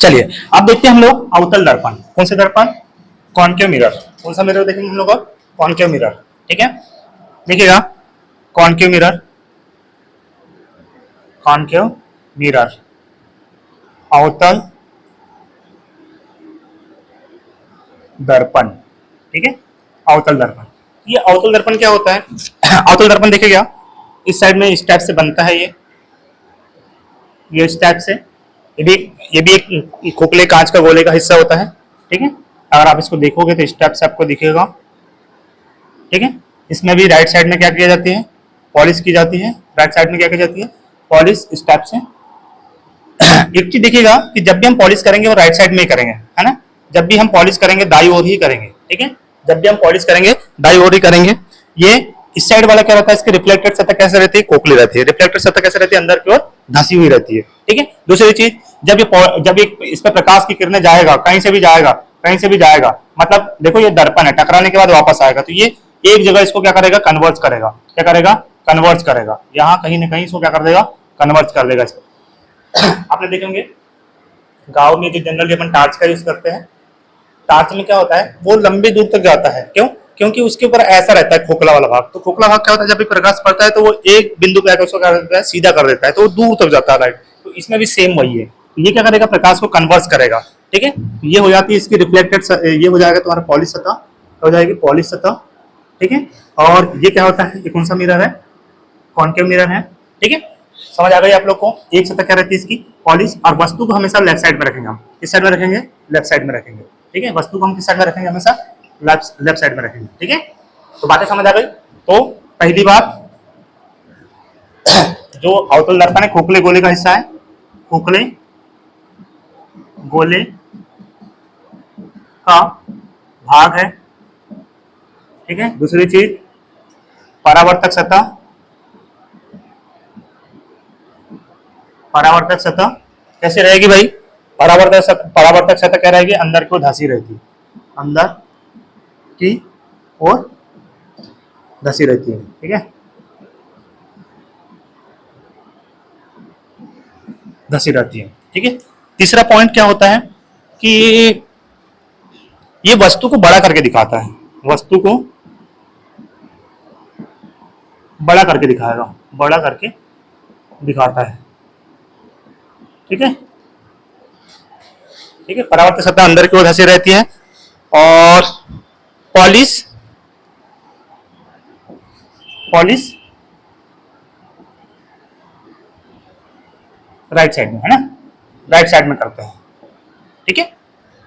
चलिए अब देखते हैं हम लोग अवतल दर्पण। कौन से दर्पण? Concave mirror. कौन सा मिरर देखेंगे हम लोग? Concave mirror. ठीक है, देखिएगा कॉनकेव मिरर, कॉनकेव मिरर, अवतल दर्पण। ठीक है, अवतल दर्पण। ये अवतल दर्पण क्या होता है? अवतल दर्पण देखिएगा इस साइड में इस टाइप से बनता है। ये इस टाइप से, ये भी एक खोखले कांच का गोले का हिस्सा होता है। ठीक है, अगर आप इसको देखोगे तो इस टाइप से आपको दिखेगा। ठीक है, इसमें भी राइट साइड में क्या किया जाती है? पॉलिश की जाती है। राइट साइड में क्या की जाती है? पॉलिश इस टाइप से। एक चीज देखिएगा कि जब भी हम पॉलिश करेंगे वो राइट साइड में ही करेंगे, है ना। जब भी हम पॉलिश करेंगे दाई ओर ही करेंगे। ठीक है, जब भी हम पॉलिश करेंगे दाई ओर ही करेंगे। ये इस साइड वाला क्या रहता है? इसकी रिफ्लेक्टेड सतह कैसे रहती है? खोखली रहती है। रिफ्लेक्टेड सतह कैसे रहती है? अंदर की ओर धंसी हुई रहती है। ठीक है, दूसरी चीज, जब इस पर प्रकाश की किरणें जाएगा, कहीं से भी जाएगा, कहीं से भी जाएगा, मतलब देखो ये दर्पण है, टकराने के बाद वापस आएगा, तो ये एक जगह इसको क्या करेगा? कन्वर्ज करेगा। क्या करेगा? कन्वर्ज करेगा। यहाँ कहीं ना कहीं इसको क्या कर देगा? कन्वर्ज कर देगा इसको। आपने देखेंगे गांव में जो जनरली अपन टार्च का यूज करते हैं, टार्च में क्या होता है? वो लंबी दूर तक जाता है। क्यों? क्योंकि उसके ऊपर ऐसा रहता है खोखला वाला भाग। तो खोखला भाग क्या होता है? जब भी प्रकाश पड़ता है तो वो एक बिंदु पे आकर उसको क्या करता है? सीधा कर देता है, तो वो दूर तक जाता है, राइट। तो इसमें भी सेम वही है। ये क्या करेगा? प्रकाश को कन्वर्स करेगा। ठीक है, ये हो जाती है इसकी रिफ्लेक्टेड, ये हो जाएगा तुम्हारा पॉलिश सतह, हो जाएगी पॉलिश सतह। ठीक है, और ये क्या होता है? ये कौन सा मिरर है? कॉनकेव मिरर है। ठीक है, समझ आ गई आप लोग को? एक सतह क्या रहती है इसकी? पॉलिश। और वस्तु को हमेशा लेफ्ट साइड में रखेंगे हम। किस साइड में रखेंगे? लेफ्ट साइड में रखेंगे। ठीक है, वस्तु को हम किस साइड में रखेंगे? हमेशा लेफ्ट साइड में रखेंगे। ठीक है, तो बातें समझ आ गई। तो पहली बात, जो अवतल दर्पण है खोखले गोले का हिस्सा है, खोखले गोले का भाग है। ठीक है, दूसरी चीज परावर्तक सतह, परावर्तक सतह कैसे रहेगी भाई? परावर्तक सतह क्या रहेगी? अंदर की ओर धंसी रहती है, अंदर की ओर धंसी रहती है। ठीक है, धंसी रहती है। ठीक है, तीसरा पॉइंट क्या होता है कि ये वस्तु को बड़ा करके दिखाता है। वस्तु को बड़ा करके दिखाएगा, बड़ा करके दिखाता है। ठीक है, ठीक है, परावर्तक सतह अंदर की ओर धंसी रहती है। और पॉलिश, पॉलिश राइट साइड में, है ना, राइट साइड में करते हैं। ठीक है,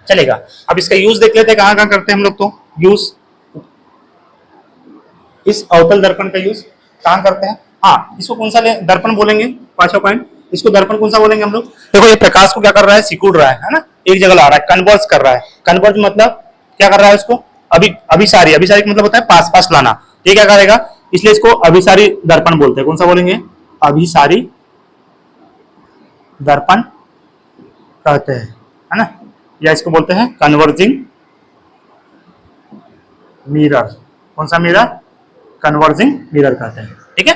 चलेगा। अब इसका यूज देख लेते हैं कहां कहां करते हैं हम लोग। तो यूज, इस अवतल दर्पण का यूज कहां करते हैं? हाँ, इसको कौन सा दर्पण बोलेंगे? पांचवा पॉइंट, इसको दर्पण कौन सा बोलेंगे हम लोग? देखो ये प्रकाश को क्या कर रहा है? सिकुड़ रहा है ना, एक जगह ला रहा है, कन्वर्ज कर रहा है। कन्वर्ज मतलब क्या कर रहा है? उसको अभिसारी, अभिसारी मतलब होता है पास पास लाना। ये क्या करेगा? इसलिए इसको अभिसारी दर्पण बोलते हैं। कौन सा बोलेंगे? अभिसारी दर्पण कहते हैं, है ना, या इसको बोलते हैं कन्वर्जिंग मिरर। कौन सा मिरर? कन्वर्जिंग मिरर कहते हैं। ठीक है,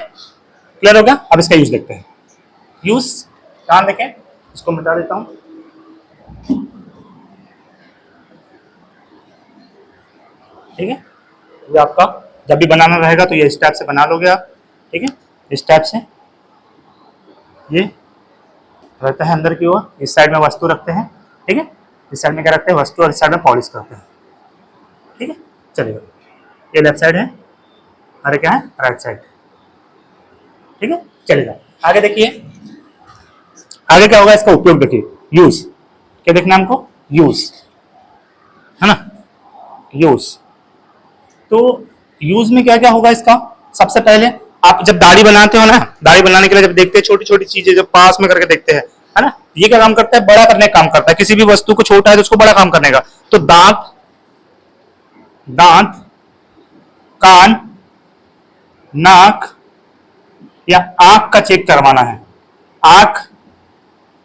क्लियर हो गया? अब इसका यूज देखते हैं। यूज ध्यान देखें, इसको मिटा देता हूं। ठीक है, ये आपका जब भी बनाना रहेगा तो ये इस टाइप से बना लोगे आप। ठीक है, इस टाइप से ये रहता है अंदर की ओर। इस साइड में वस्तु रखते हैं। ठीक है, इस साइड में क्या रखते हैं? वस्तु, और इस साइड में पॉलिश करते हैं। ठीक है, चलिए, ये लेफ्ट साइड है, अरे क्या है? Right side. ठीक है, चलेगा। आगे देखिए, आगे क्या होगा? इसका उपयोग देखिए, यूज। क्या देखना हमको? यूज, है ना, यूज। तो यूज में क्या क्या होगा इसका? सबसे पहले आप जब दाढ़ी बनाते हो ना, दाढ़ी बनाने के लिए जब देखते हैं छोटी छोटी चीजें जब पास में करके देखते हैं, है ना, ये क्या काम करता है, बड़ा करने का काम करता है। किसी भी वस्तु को छोटा है तो उसको बड़ा काम करने का। तो दांत, दांत, कान, नाक या आंख का चेक करवाना है। आंख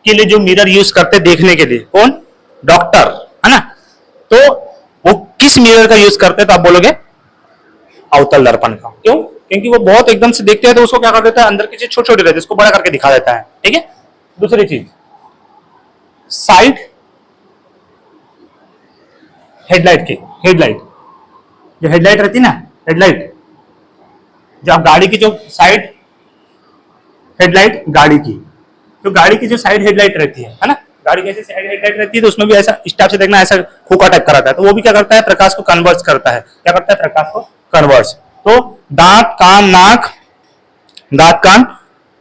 के लिए जो मिरर यूज करते हैं देखने के लिए, कौन, डॉक्टर, है ना। तो वो किस मिरर का यूज करते हैं, तो आप बोलोगे अवतल दर्पण का। क्यों? क्योंकि वो बहुत एकदम से देखते हैं तो उसको क्या कर देता है, अंदर की चीज छोटी छोटी रहती है, उसको बड़ा करके दिखा देता है। ठीक है। दूसरी चीज, साइड हेडलाइट की, हेडलाइट, जो हेडलाइट रहती है ना, हेडलाइट, जो आप गाड़ी की जो साइड हेडलाइट, गाड़ी की, तो गाड़ी की जो साइड हेडलाइट रहती है ना, गाड़ी की ऐसी साइड हेडलाइट रहती है, तो उसमें भी ऐसा इस टाइप से देखना, ऐसा खोखा टाइप कराता है, तो वो भी क्या करता है, प्रकाश को कन्वर्ट करता है। क्या करता है, प्रकाश को कन्वर्ट। तो दांत, कान, नाक, दांत, कान,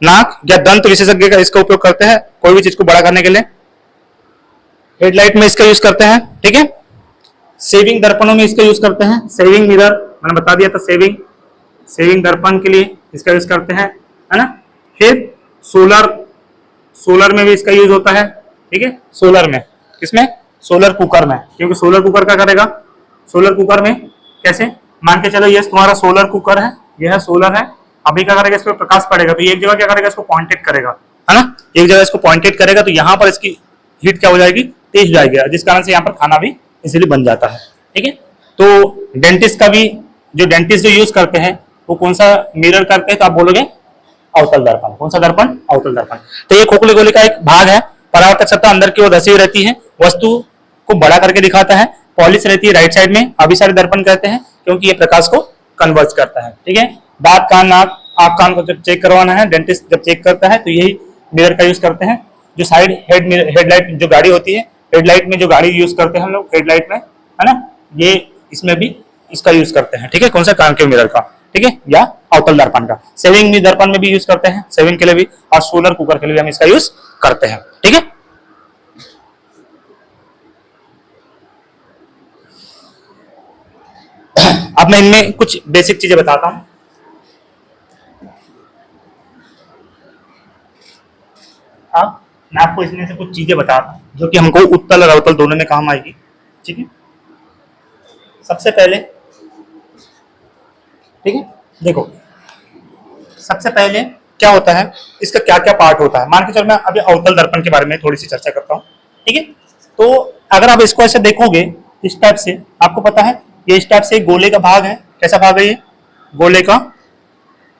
नाक या दंत विशेषज्ञ का इसका उपयोग करते हैं कोई भी चीज को बड़ा करने के लिए। हेडलाइट में इसका यूज करते हैं। ठीक है। सेविंग दर्पणों में इसका यूज करते हैं। सेविंग मिरर मैंने बता दिया था, सेविंग, सेविंग दर्पण के लिए इसका यूज करते हैं, है ना। फिर सोलर, सोलर में भी इसका यूज होता है। ठीक है। सोलर में, किसमें, सोलर कुकर में, क्योंकि सोलर कुकर क्या करेगा, सोलर कुकर में कैसे, मान के चलो ये तुम्हारा सोलर कुकर है, यह सोलर है, अभी क्या करेगा, इस पर प्रकाश पड़ेगा तो ये एक जगह क्या करेगा, इसको पॉइंटेड करेगा, है ना, एक जगह इसको पॉइंटेड करेगा तो यहाँ पर इसकी हीट क्या हो जाएगी, तेज हो जाएगी, जिस कारण से यहाँ पर खाना भी इजीली बन जाता है। ठीक है। तो डेंटिस्ट का भी, जो डेंटिस्ट जो यूज करते हैं वो कौन सा मिरर करते हैं, तो आप बोलोगे अवतल दर्पण। कौन सा दर्पण, अवतल दर्पण। तो ये खोखले गोले का एक भाग है। परावर्तक सतह अंदर की ओर धसी हुई रहती है, वस्तु को बड़ा करके दिखाता है, पॉलिश रहती है राइट साइड में, अभिसारी दर्पण कहते हैं क्योंकि ये प्रकाश को कन्वर्ट करता है। ठीक है। दांत, कान, नाक, आंख, कान को जब चेक करवाना है, डेंटिस्ट जब चेक करता है तो यही मिरर का यूज करते हैं। जो साइड हेडलाइट जो गाड़ी होती है, हेडलाइट में जो गाड़ी यूज करते हैं हम लोग, हेडलाइट में, है ना, ये इसमें भी इसका यूज करते हैं। ठीक है। कौन सा, कान के मिरर का। ठीक है। या अवतल दर्पण का। सेविंग भी दर्पण में भी यूज करते हैं, सेविंग के लिए भी, और सोलर कुकर के लिए भी हम इसका यूज करते हैं। ठीक है। अब मैं इनमें कुछ बेसिक चीजें बताता हूं। अब मैं आपको इसमें से कुछ चीजें बताता हूं जो कि हमको उत्तल और अवतल दोनों में काम आएगी। ठीक है। सबसे पहले, ठीक है, देखो, सबसे पहले क्या होता है, इसका क्या क्या पार्ट होता है। मान के चलो मैं अभी अवतल दर्पण के बारे में थोड़ी सी चर्चा करता हूँ। ठीक है। तो अगर आप इसको ऐसे देखोगे इस टाइप से, आपको पता है ये इस टाइप से गोले का भाग है। कैसा भाग है ये, गोले का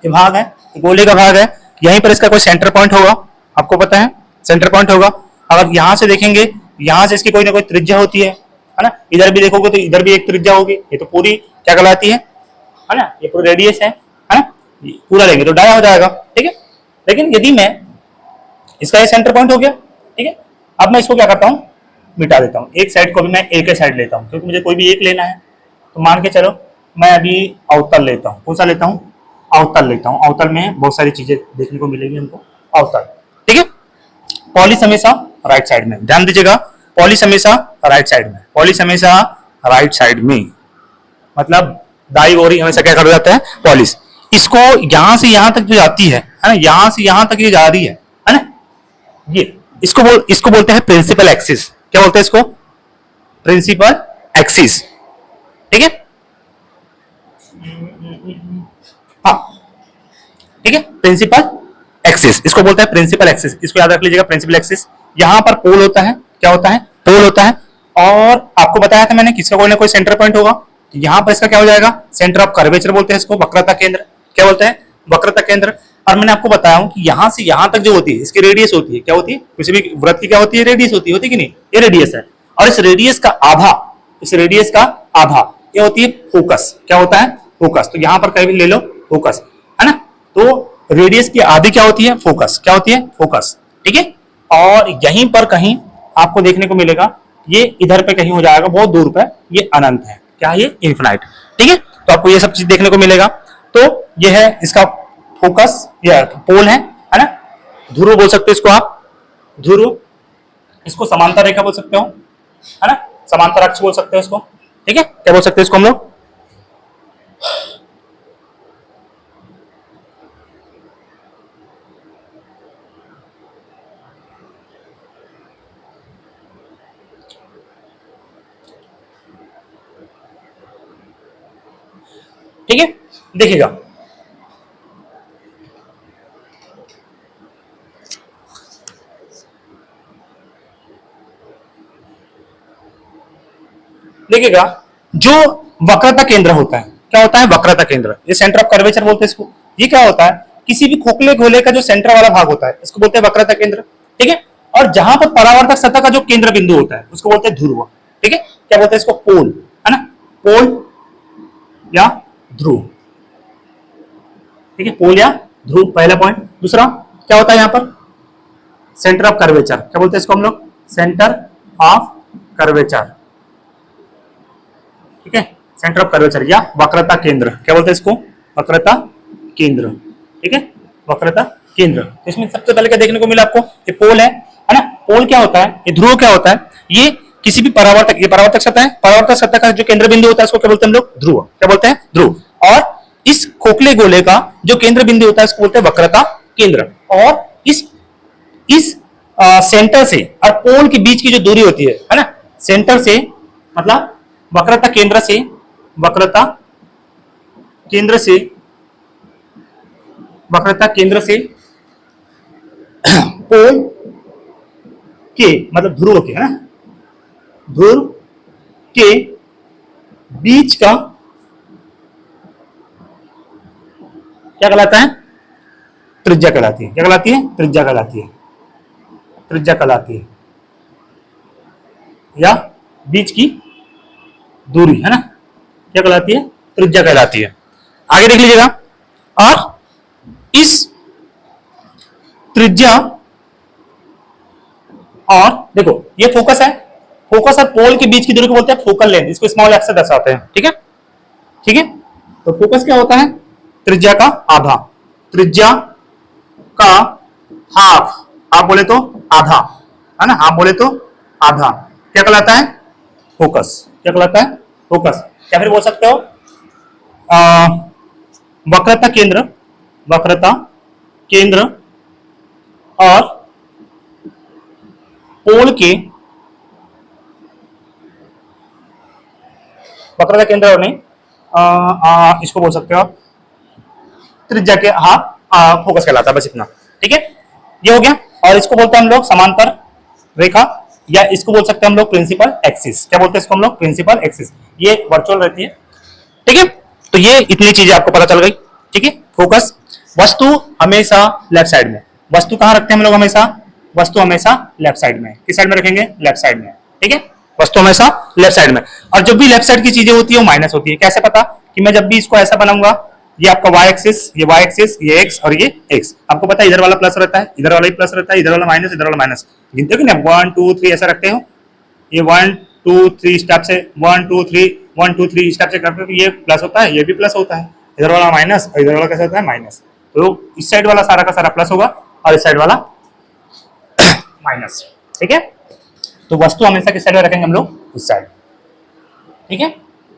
ये भाग है, गोले का भाग है। यहीं पर इसका कोई सेंटर पॉइंट होगा, आपको पता है सेंटर पॉइंट होगा। अगर यहां से देखेंगे, यहां से इसकी कोई ना कोई त्रिज्या होती है ना, इधर भी देखोगे तो इधर भी एक त्रिज्या होगी। ये तो पूरी क्या कहलाती है ना, ये पूरी रेडियस है ना, पूरा लेंगे तो डाया हो जाएगा। ठीक है। लेकिन यदि मैं इसका ये सेंटर पॉइंट हो गया, ठीक है, अब मैं इसको क्या करता हूँ, मिटा देता हूँ। एक साइड को भी मैं एक साइड लेता हूँ क्योंकि मुझे कोई भी एक लेना है। तो मान के चलो मैं अभी अवतल लेता हूँ। कौन सा लेता हूँ, अवतल लेता हूँ। अवतल में बहुत सारी चीजें देखने को मिलेगी हमको, अवतल। ठीक है। पॉलिश हमेशा राइट साइड में, ध्यान दीजिएगा, पॉलिश हमेशा राइट साइड में, पॉलिश हमेशा राइट साइड में, मतलब दाई ओरी हमेशा क्या कर जाता है, पॉलिश। इसको यहां से यहां तक जो जाती है ना, यहां से यहां तक ये जा रही है ना, ये इसको बोलते हैं प्रिंसिपल एक्सिस। क्या बोलते हैं इसको, प्रिंसिपल एक्सिस। ठीक है। हाँ, ठीक है, प्रिंसिपल एक्सिस इसको बोलते हैं, प्रिंसिपल एक्सिस, इसको याद रख लीजिएगा, प्रिंसिपल एक्सिस। यहां पर पोल होता है, क्या होता है, पोल होता है। और आपको बताया था मैंने किसका कोई ना कोई सेंटर पॉइंट होगा, तो यहां पर इसका क्या हो जाएगा, सेंटर ऑफ कर्वेचर बोलते हैं इसको, वक्रता केंद्र। क्या बोलते हैं, वक्रता केंद्र। और मैंने आपको बताया हूं कि यहां से यहां तक जो होती है इसकी रेडियस होती है, क्या होती है, किसी भी वृत्त की क्या होती है, रेडियस होती है कि नहीं, ये रेडियस है। और इस रेडियस का आधा, इस रेडियस का आधा ये होती है फोकस। क्या होता है, फोकस। तो यहां पर कहीं भी ले लो फोकस, है ना। तो रेडियस की आधी क्या होती है, फोकस। क्या होती है, फोकस। ठीक है। और यहीं पर कहीं आपको देखने को मिलेगा, ये इधर पे कहीं हो जाएगा बहुत दूर पे, ये अनंत है, क्या है, ये इन्फिनाइट। ठीक है। तो आपको ये सब चीज देखने को मिलेगा। तो ये है इसका फोकस, या पोल है ना। ध्रुव बोल सकते हो इसको आप, ध्रुव। इसको समांतर रेखा बोल सकते हो, है ना, समांतर अक्ष बोल सकते हो इसको। ठीक है। क्या बोल सकते हैं इसको हम लोग, ठीक है, देखिएगा देखिएगा जो वक्रता केंद्र होता है, क्या होता है वक्रता केंद्र, ये सेंटर ऑफ कर्वेचर बोलते हैं इसको। ये क्या होता है, किसी भी खोखले गोले का जो सेंटर वाला भाग होता है इसको बोलते हैं वक्रता केंद्र। ठीक है, और जहां पर परावर्तक सतह का जो केंद्र बिंदु होता है उसको बोलते हैं ध्रुव। ठीक है, क्या बोलते हैं इसको, पोल, है ना, पोल या ध्रुव। ठीक है, पोल या ध्रुव, पहला पॉइंट। दूसरा क्या होता है यहाँ पर, सेंटर ऑफ कर्वेचर, क्या बोलते हैं इसको हम लोग, सेंटर ऑफ कर्वेचर। ठीक है, सेंटर ऑफ कर्वेचर या वक्रता केंद्र, क्या बोलते हैं इसको, वक्रता केंद्र। ठीक है, वक्रता केंद्र। तो इसमें सबसे पहले क्या देखने को मिला आपको, ये पोल है ना। पोल क्या होता है, ये ध्रुव क्या होता है, ये किसी भी परावर्तक, ये परावर्तक सतह है, परावर्तक सतह का जो केंद्र बिंदु होता है उसको क्या बोलते हैं हम लोग, ध्रुव। क्या बोलते हैं, ध्रुव। और इस खोखले गोले का जो केंद्र बिंदु होता है उसको बोलते हैं वक्रता केंद्र। और इस सेंटर से और पोल के बीच की जो दूरी होती है ना, सेंटर से मतलब वक्रता केंद्र से, वक्रता केंद्र से, वक्रता केंद्र से पोल के मतलब ध्रुव के, है ना, ध्रुव के बीच का क्या कहलाता है, त्रिज्या कहलाती है। क्या कहलाती है, त्रिज्या कहलाती है, त्रिज्या कहलाती है, या बीच की दूरी, है ना, क्या कहलाती है, त्रिज्या कहलाती है। आगे देख लीजिएगा, और इस त्रिज्या, और देखो ये फोकस है, फोकस और पोल के बीच की दूरी को बोलते हैं फोकल लेंथ, इसको स्मॉल एफ से दर्शाते हैं। ठीक है, ठीक है, तो फोकस क्या होता है, त्रिज्या का आधा, त्रिज्या का हाफ, आप बोले तो आधा, है ना, आप बोले तो आधा, क्या कहलाता है, फोकस। क्या कहलाता है, फोकस। या फिर बोल सकते हो वक्रता केंद्र, वक्रता केंद्र और पोल के, वक्रता केंद्र और नहीं, इसको बोल सकते हो आप त्रिज्या के हाफ, फोकस कहलाता है, बस इतना। ठीक है, ये हो गया। और इसको बोलते हैं हम लोग समांतर रेखा, या इसको बोल सकते हैं हम लोग प्रिंसिपल एक्सिस। क्या बोलते हैं इसको हम लोग, प्रिंसिपल एक्सिस। ये वर्चुअल रहती है। ठीक है, तो ये इतनी चीजें आपको पता चल गई। ठीक है, फोकस, वस्तु हमेशा लेफ्ट साइड में, वस्तु कहां रखते हैं हम लोग, हमेशा वस्तु हमेशा लेफ्ट साइड में, किस साइड में रखेंगे, लेफ्ट साइड में। ठीक है, वस्तु हमेशा लेफ्ट साइड में। और जब भी लेफ्ट साइड की चीजें होती है वो माइनस होती है। कैसे पता, कि मैं जब भी इसको ऐसा बनाऊंगा, ये आपका y एक्सिस, ये y एक्सिस, ये x और ये x, आपको पता है इधर वाला प्लस रहता है, इधर वाला भी प्लस रहता है, इधर वाला माइनस, इधर वाला माइनस, गिनते हो कि नहीं, 1 2 3 ऐसा रखते हो, ये 1 2 3 स्टेप से 1 2 3 1 2 3 स्टेप से करते हो, ये प्लस होता है, ये भी प्लस होता है, इधर वाला माइनस और इधर वाला कैसा होता है, माइनस। तो इस साइड वाला सारा का सारा प्लस होगा और इस साइड वाला माइनस। ठीक है, तो वस्तु हमेशा किस साइड में रखेंगे हम लोग, उस साइड। ठीक है,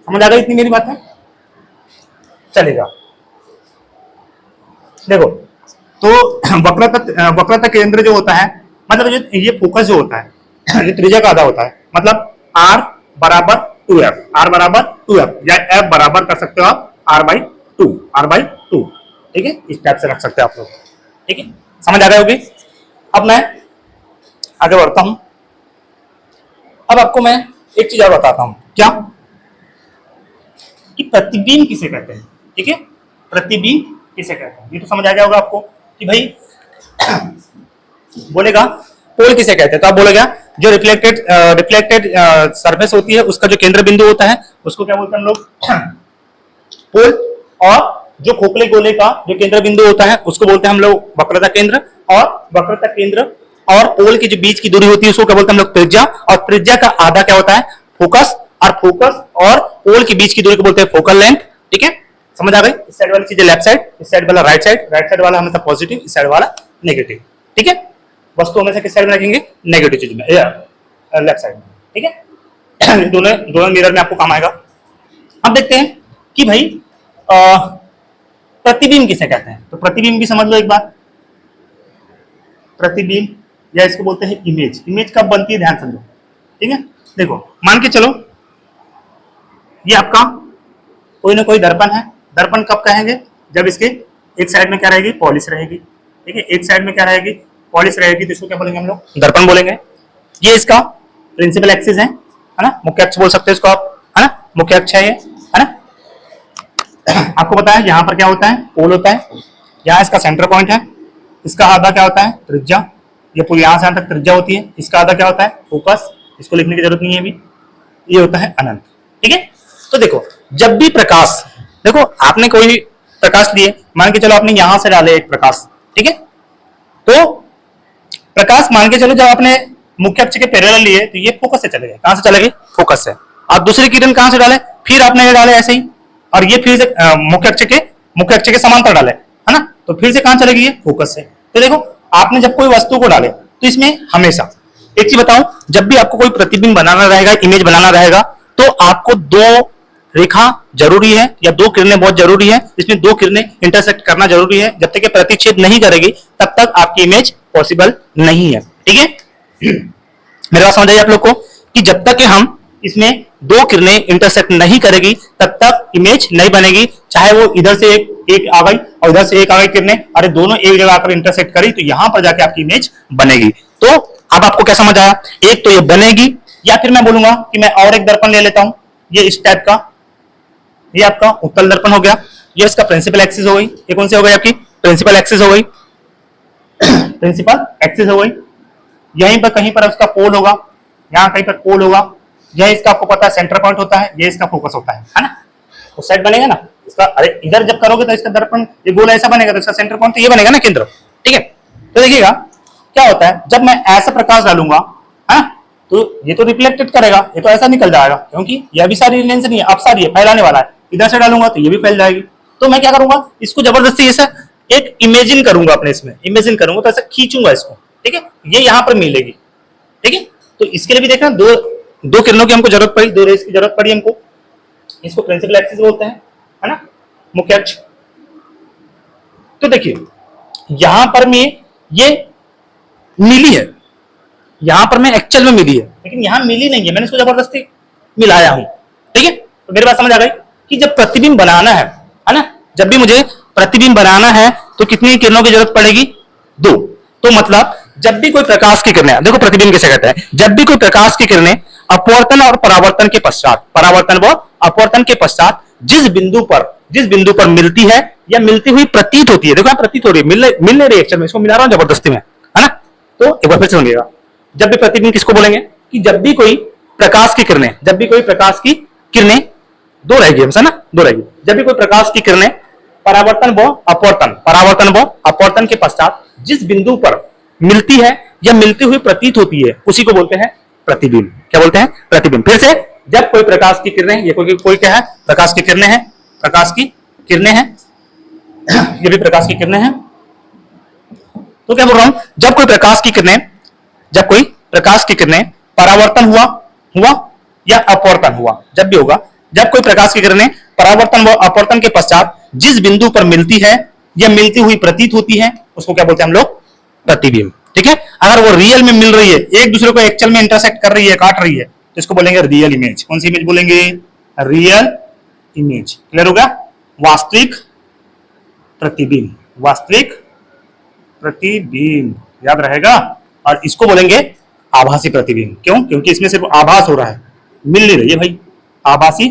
समझ आ गई इतनी मेरी बात है, चलेगा। देखो, तो वक्रता केंद्र जो होता है, मतलब ये फोकस जो होता है ये त्रिज्या का आधा होता है, मतलब r बराबर 2f, r बराबर 2f, या f बराबर कर सकते हो आप r बाई 2, r बाई 2। ठीक है, इस टाइप से रख सकते हो आप लोग। ठीक है, समझ आ गई होगी। अब मैं आगे बढ़ता हूं। अब आपको मैं एक चीज और बताता हूं, क्या, कि प्रतिबिंब किसे कहते हैं। ठीक है, प्रतिबिंब किसे कहते हैं, ये तो समझ आ गया होगा आपको, कि भाई बोलेगा पोल किसे कहते हैं, तो आप बोलेगा जो रिफ्लेक्टेड सरफेस होती है उसका जो केंद्र बिंदु होता है उसको क्या बोलते हैं हम लोग, पोल। और जो खोखले गोले का जो केंद्र बिंदु होता है उसको बोलते हैं हम लोग वक्रता केंद्र। और वक्रता केंद्र और पोल की जो बीच की दूरी होती है उसको क्या बोलते हैं हम लोग, त्रिज्या। और त्रिज्या का आधा क्या होता है, फोकस। और फोकस और पोल की बीच की दूरी को बोलते हैं फोकल लेंथ। ठीक है, समझ आ गई। इस साइड वाली चीजें लेफ्ट साइड, इस साइड वाला राइट साइड, राइट साइड वाला हमेशा पॉजिटिव, इस साइड वाला नेगेटिव। ठीक है, वस्तु हमेशा किस साइड में रखेंगे, नेगेटिव चीज में, लेफ्ट साइड में। ठीक है, दोनों दोनों मिरर में आपको काम आएगा। अब देखते हैं कि भाई प्रतिबिंब किसे कहते हैं, तो प्रतिबिंब भी समझ लो एक बार। प्रतिबिंब या इसको बोलते हैं इमेज। इमेज कब बनती है, ध्यान समझो। ठीक है, देखो मान के चलो ये आपका कोई ना कोई दर्पण है, दर्पण कब कहेंगे? जब इसके एक साइड में क्या रहेगी? पॉलिश रहेगी। ठीक है, एक साइड में क्या रहेगी? पॉलिश रहेगी, तो इसको क्या बोलेंगे हम लोग? दर्पण बोलेंगे। ये इसका प्रिंसिपल एक्सिस है ना, मुख्य अक्ष बोल सकते हैं इसको आप, है ना, मुख्य अक्ष है ये, है ना। आपको पता है यहाँ पर क्या होता है? पोल होता है, यहाँ इसका सेंटर पॉइंट है, इसका आधा क्या होता है? त्रिज्या। ये पूरी यहाँ से यहाँ तक त्रिज्या होती है, इसका आधा क्या होता है? फोकस। इसको लिखने की जरूरत नहीं है अभी, ये होता है अनंत। ठीक है, तो देखो जब भी प्रकाश, देखो आपने कोई प्रकाश लिए, मान के चलो आपने यहां से डाले एक प्रकाश, ठीक है, तो प्रकाश मान के चलो जब आपने मुख्य अक्ष के पैरेलल लिए तो ये फोकस से चले गए। कहां से चले गए? फोकस से। और दूसरी किरण कहां से डाले? फिर आपने ये डाले ऐसे ही, और ये फिर से मुख्य अक्ष के समांतर डाले, है ना, तो फिर से कहां चले गई? फोकस से। तो देखो आपने जब कोई वस्तु को डाले तो इसमें हमेशा एक चीज बताऊं, जब भी आपको कोई प्रतिबिंब बनाना रहेगा, इमेज बनाना रहेगा, तो आपको दो रेखा जरूरी है या दो किरणें बहुत जरूरी है, इसमें दो किरणें इंटरसेक्ट करना जरूरी है। जब तक ये प्रतिच्छेद नहीं करेगी तब तक आपकी इमेज पॉसिबल नहीं है। ठीक है, मेरे बात समझ आई आप लोग को, कि जब तक हम इसमें दो किरणें इंटरसेक्ट नहीं करेगी तब तक इमेज नहीं बनेगी। चाहे वो इधर से एक आ गई और इधर से एक आ गई किरणें, अरे दोनों एक जगह आकर इंटरसेक्ट करी तो यहां पर जाके आपकी इमेज बनेगी। तो अब आपको क्या समझ आया? एक तो ये बनेगी, या फिर मैं बोलूंगा कि मैं और एक दर्पण ले लेता हूं, ये इस टाइप का, ये आपका उत्तल दर्पण हो गया, ये इसका प्रिंसिपल एक्सिस हो गई। ये कौन सी हो गई? आपकी प्रिंसिपल एक्सिस हो गई। प्रिंसिपल एक्सिस हो गई। यहीं पर कहीं पर उसका पोल होगा, यहाँ कहीं पर पोल होगा, यह इसका आपको पता है सेंटर पॉइंट होता है, ये इसका फोकस होता है ना, तो सेट बनेगा ना इसका। अरे इधर जब करोगे तो इसका दर्पण ये गोला ऐसा बनेगा, तो इसका सेंटर पॉइंट तो ये बनेगा ना, केंद्र। ठीक है, तो देखिएगा क्या होता है जब मैं ऐसा प्रकाश डालूंगा, है, तो ये तो रिफ्लेक्टेड करेगा, ये तो ऐसा निकल जाएगा, क्योंकि ये अभी सारी लेंस नहीं है, अब सारी है, फैलाने वाला है। इधर से डालूंगा तो ये भी फैल जाएगी। तो मैं क्या करूंगा, इसको जबरदस्ती ऐसा एक इमेजिन करूंगा, अपने इसमें इमेजिन करूंगा, तो ऐसा खींचूंगा इसको। ठीक है, ये यहां पर मिलेगी। ठीक है, तो इसके लिए भी देखना, दो किरणों की हमको जरूरत पड़ी, दो रेस की जरूरत पड़ी हमको। इसको प्रिंसिपल एक्सिस बोलते हैं, है ना, मुख्य अक्ष। तो देखिए यहां पर में ये मिली है, यहां पर मैं एक्चुअल में मिली है, लेकिन यहां मिली नहीं है, मैंने इसको जबरदस्ती मिलाया हूं। ठीक है, तो मेरी बात समझ आ गई कि जब प्रतिबिंब बनाना है ना, जब भी मुझे प्रतिबिंब बनाना है तो कितनी किरणों की जरूरत पड़ेगी? दो। तो मतलब जब भी कोई प्रकाश की किरणें, देखो प्रतिबिंब किसे कहते हैं, जब भी कोई प्रकाश की किरणें अपवर्तन और परावर्तन के पश्चात, परावर्तन व अपवर्तन के पश्चात जिस बिंदु पर मिलती है या मिलती हुई प्रतीत होती है, देखो प्रतीत हो रही है, मिल नहीं रही एक्चुअल में, इसको मिला रहा हूं जबरदस्ती में, है ना। तो एक बार फिर से सुनिएगा, जब भी प्रतिबिंब किसको बोलेंगे, कि जब भी कोई प्रकाश की किरणें, दो रहेगी हमसे ना, दो रहेगी, जब भी कोई प्रकाश की किरणें परावर्तन व अपवर्तन के पश्चात जिस बिंदु पर मिलती है या मिलती हुई प्रतीत होती है, उसी को बोलते हैं प्रतिबिंब। क्या बोलते हैं? प्रतिबिंब। फिर से, जब कोई प्रकाश की किरणें, ये कोई क्या है? प्रकाश की किरणें हैं, प्रकाश की किरणें हैं, ये भी प्रकाश की किरणें हैं। तो क्या बोल रहा हूं, जब कोई प्रकाश की किरणें परावर्तन हुआ या अपवर्तन हुआ, जब भी होगा, जब कोई प्रकाश की किरणें परावर्तन व अपवर्तन के पश्चात जिस बिंदु पर मिलती है या मिलती हुई प्रतीत होती है, उसको क्या बोलते हैं हम लोग? प्रतिबिंब। ठीक है, अगर वो रियल में मिल रही है, एक दूसरे को एक्चुअल में इंटरसेक्ट कर रही है, काट रही है, तो इसको बोलेंगे रियल इमेज। कौन सी इमेज बोलेंगे? Real image. क्लियर होगा? वास्तविक प्रतिबिंब, वास्तविक प्रतिबिंब याद रहेगा। और इसको बोलेंगे आभासी प्रतिबिंब। क्यों? क्योंकि इसमें सिर्फ आभास हो रहा है, मिल नहीं रही है भाई, आभासी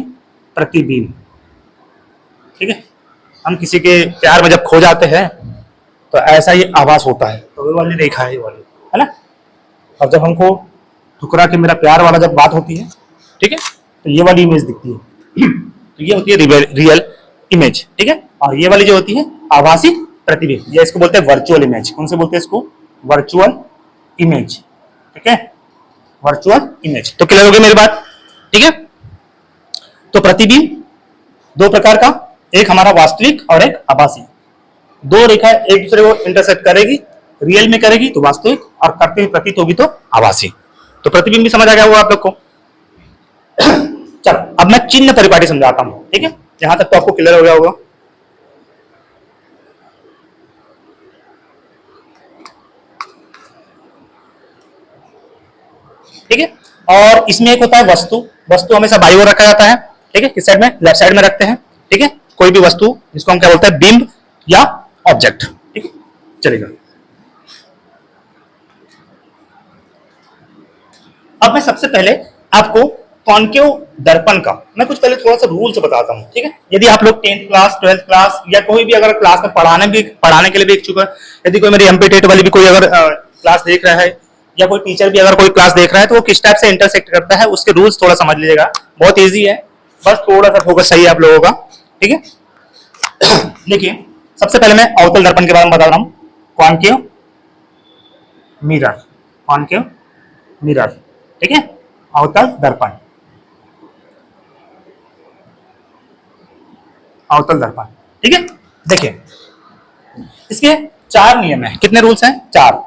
प्रतिबिंब। ठीक है, हम किसी के प्यार में जब खो जाते हैं तो ऐसा ही आभास होता है, तो वो वाली रेखा है, ये वाली, है ना। और जब हमको ठुकरा के मेरा प्यार वाला जब बात होती है, ठीक है, तो ये वाली इमेज दिखती है। तो ये होती है रियल इमेज। ठीक है, और ये वाली जो होती है आभासी प्रतिबिंब, ये इसको बोलते हैं वर्चुअल इमेज। कौन से बोलते हैं इसको? Virtual image. ठीक है, वर्चुअल इमेज। तो क्लियर हो गई मेरी बात? ठीक है, तो प्रतिबिंब दो प्रकार का, एक हमारा वास्तविक और एक आभासी। दो रेखा एक दूसरे को इंटरसेक्ट करेगी, रियल में करेगी तो वास्तविक, और करते हुए प्रतीत होगी तो आभासी। तो प्रतिबिंब भी समझ आ गया होगा आप लोग को। चलो अब मैं चिन्ह परिपाटी समझाता हूं। ठीक है, यहां तक तो आपको क्लियर हो गया होगा। ठीक है, और इसमें एक होता है वस्तु। वस्तु हमेशा बाईं ओर रखा जाता है। ठीक है, किस साइड में? लेफ्ट साइड में रखते हैं। ठीक है, कोई भी वस्तु जिसको हम क्या बोलते हैं, बिंब या ऑब्जेक्ट। ठीक है, चलेगा। अब मैं सबसे पहले आपको कॉन्केव दर्पण का मैं कुछ पहले थोड़ा सा रूल्स बताता हूं। ठीक है, यदि आप लोग 10th क्लास 12th क्लास या कोई भी अगर क्लास में पढ़ाने के लिए भी इच्छुक है, यदि कोई मेरी एमपी टेट वाली भी कोई अगर क्लास देख रहा है या कोई टीचर भी अगर कोई क्लास देख रहा है, तो वो किस टाइप से इंटरसेक्ट करता है उसके रूल्स थोड़ा समझ लीजिएगा। बहुत ईजी है, बस थोड़ा सा फोकस चाहिए आप लोगों का। ठीक है, देखिए सबसे पहले मैं अवतल दर्पण के बारे में बता रहा हूं। Concave mirror, concave mirror. ठीक है, अवतल दर्पण, अवतल दर्पण। ठीक है, देखिए इसके 4 नियम हैं। कितने रूल्स हैं? 4।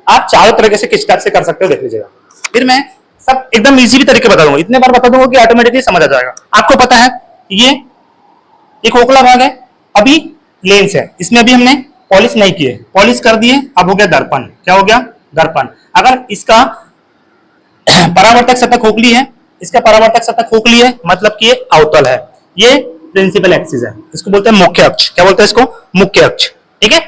आप चारों तरीके से किस टाइप से कर सकते हो देख लीजिएगा। फिर मैं सब एकदम इजी भी तरीके बता दूंगा, इतने बार बता दूंगा कि ऑटोमेटिकली समझ आ जाएगा। आपको पता है ये एक खोखला भाग है, अभी लेंस है, इसमें अभी हमने पॉलिश नहीं किए, पॉलिश कर दिए, अब हो गया दर्पण। क्या हो गया? दर्पण। अगर इसका परावर्तक सतह खोखली है, इसका परावर्तक सतह खोखली है, मतलब कि ये अवतल है, ये प्रिंसिपल एक्सिस है, इसको बोलते हैं मुख्य अक्ष। क्या बोलते हैं इसको? मुख्य अक्ष। ठीक है,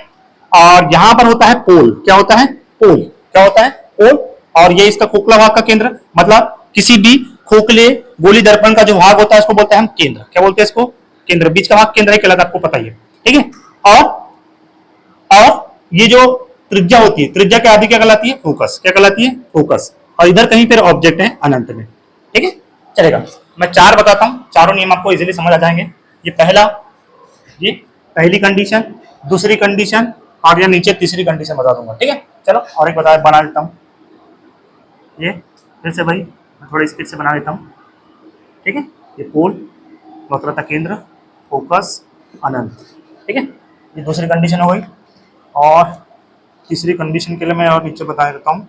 और यहां पर होता है पोल। क्या होता है? पोल। क्या होता है? पोल। और ये इसका खोखला भाग का केंद्र, मतलब किसी भी खोखले गोली दर्पण का जो भाग होता है उसको बोलते हैं हम केंद्र। क्या बोलते हैं इसको? केंद्र। बीच का भाग केंद्र है, कहलाता है, आपको पता ही है। ठीक है, और ये जो त्रिज्या होती है, त्रिज्या के आदि क्या कहलाती है? फोकस। क्या कहलाती है? फोकस। और इधर कहीं पर ऑब्जेक्ट है अनंत में। ठीक है, चलेगा। मैं 4 बताता हूं, चारों नियम आपको इजीली समझ आ जाएंगे। ये पहला, ये पहली कंडीशन, दूसरी कंडीशन, और ये नीचे तीसरी कंडीशन बता दूंगा। ठीक है, चलो और एक बना देता हूं। ये फिर से भाई मैं थोड़ी स्पीड से बना देता हूं। ठीक है, ये पोल, वक्रता केंद्र, फोकस, अनंत। ठीक है, ये दूसरी कंडीशन हो गई। और तीसरी कंडीशन के लिए मैं और नीचे बता देता हूँ।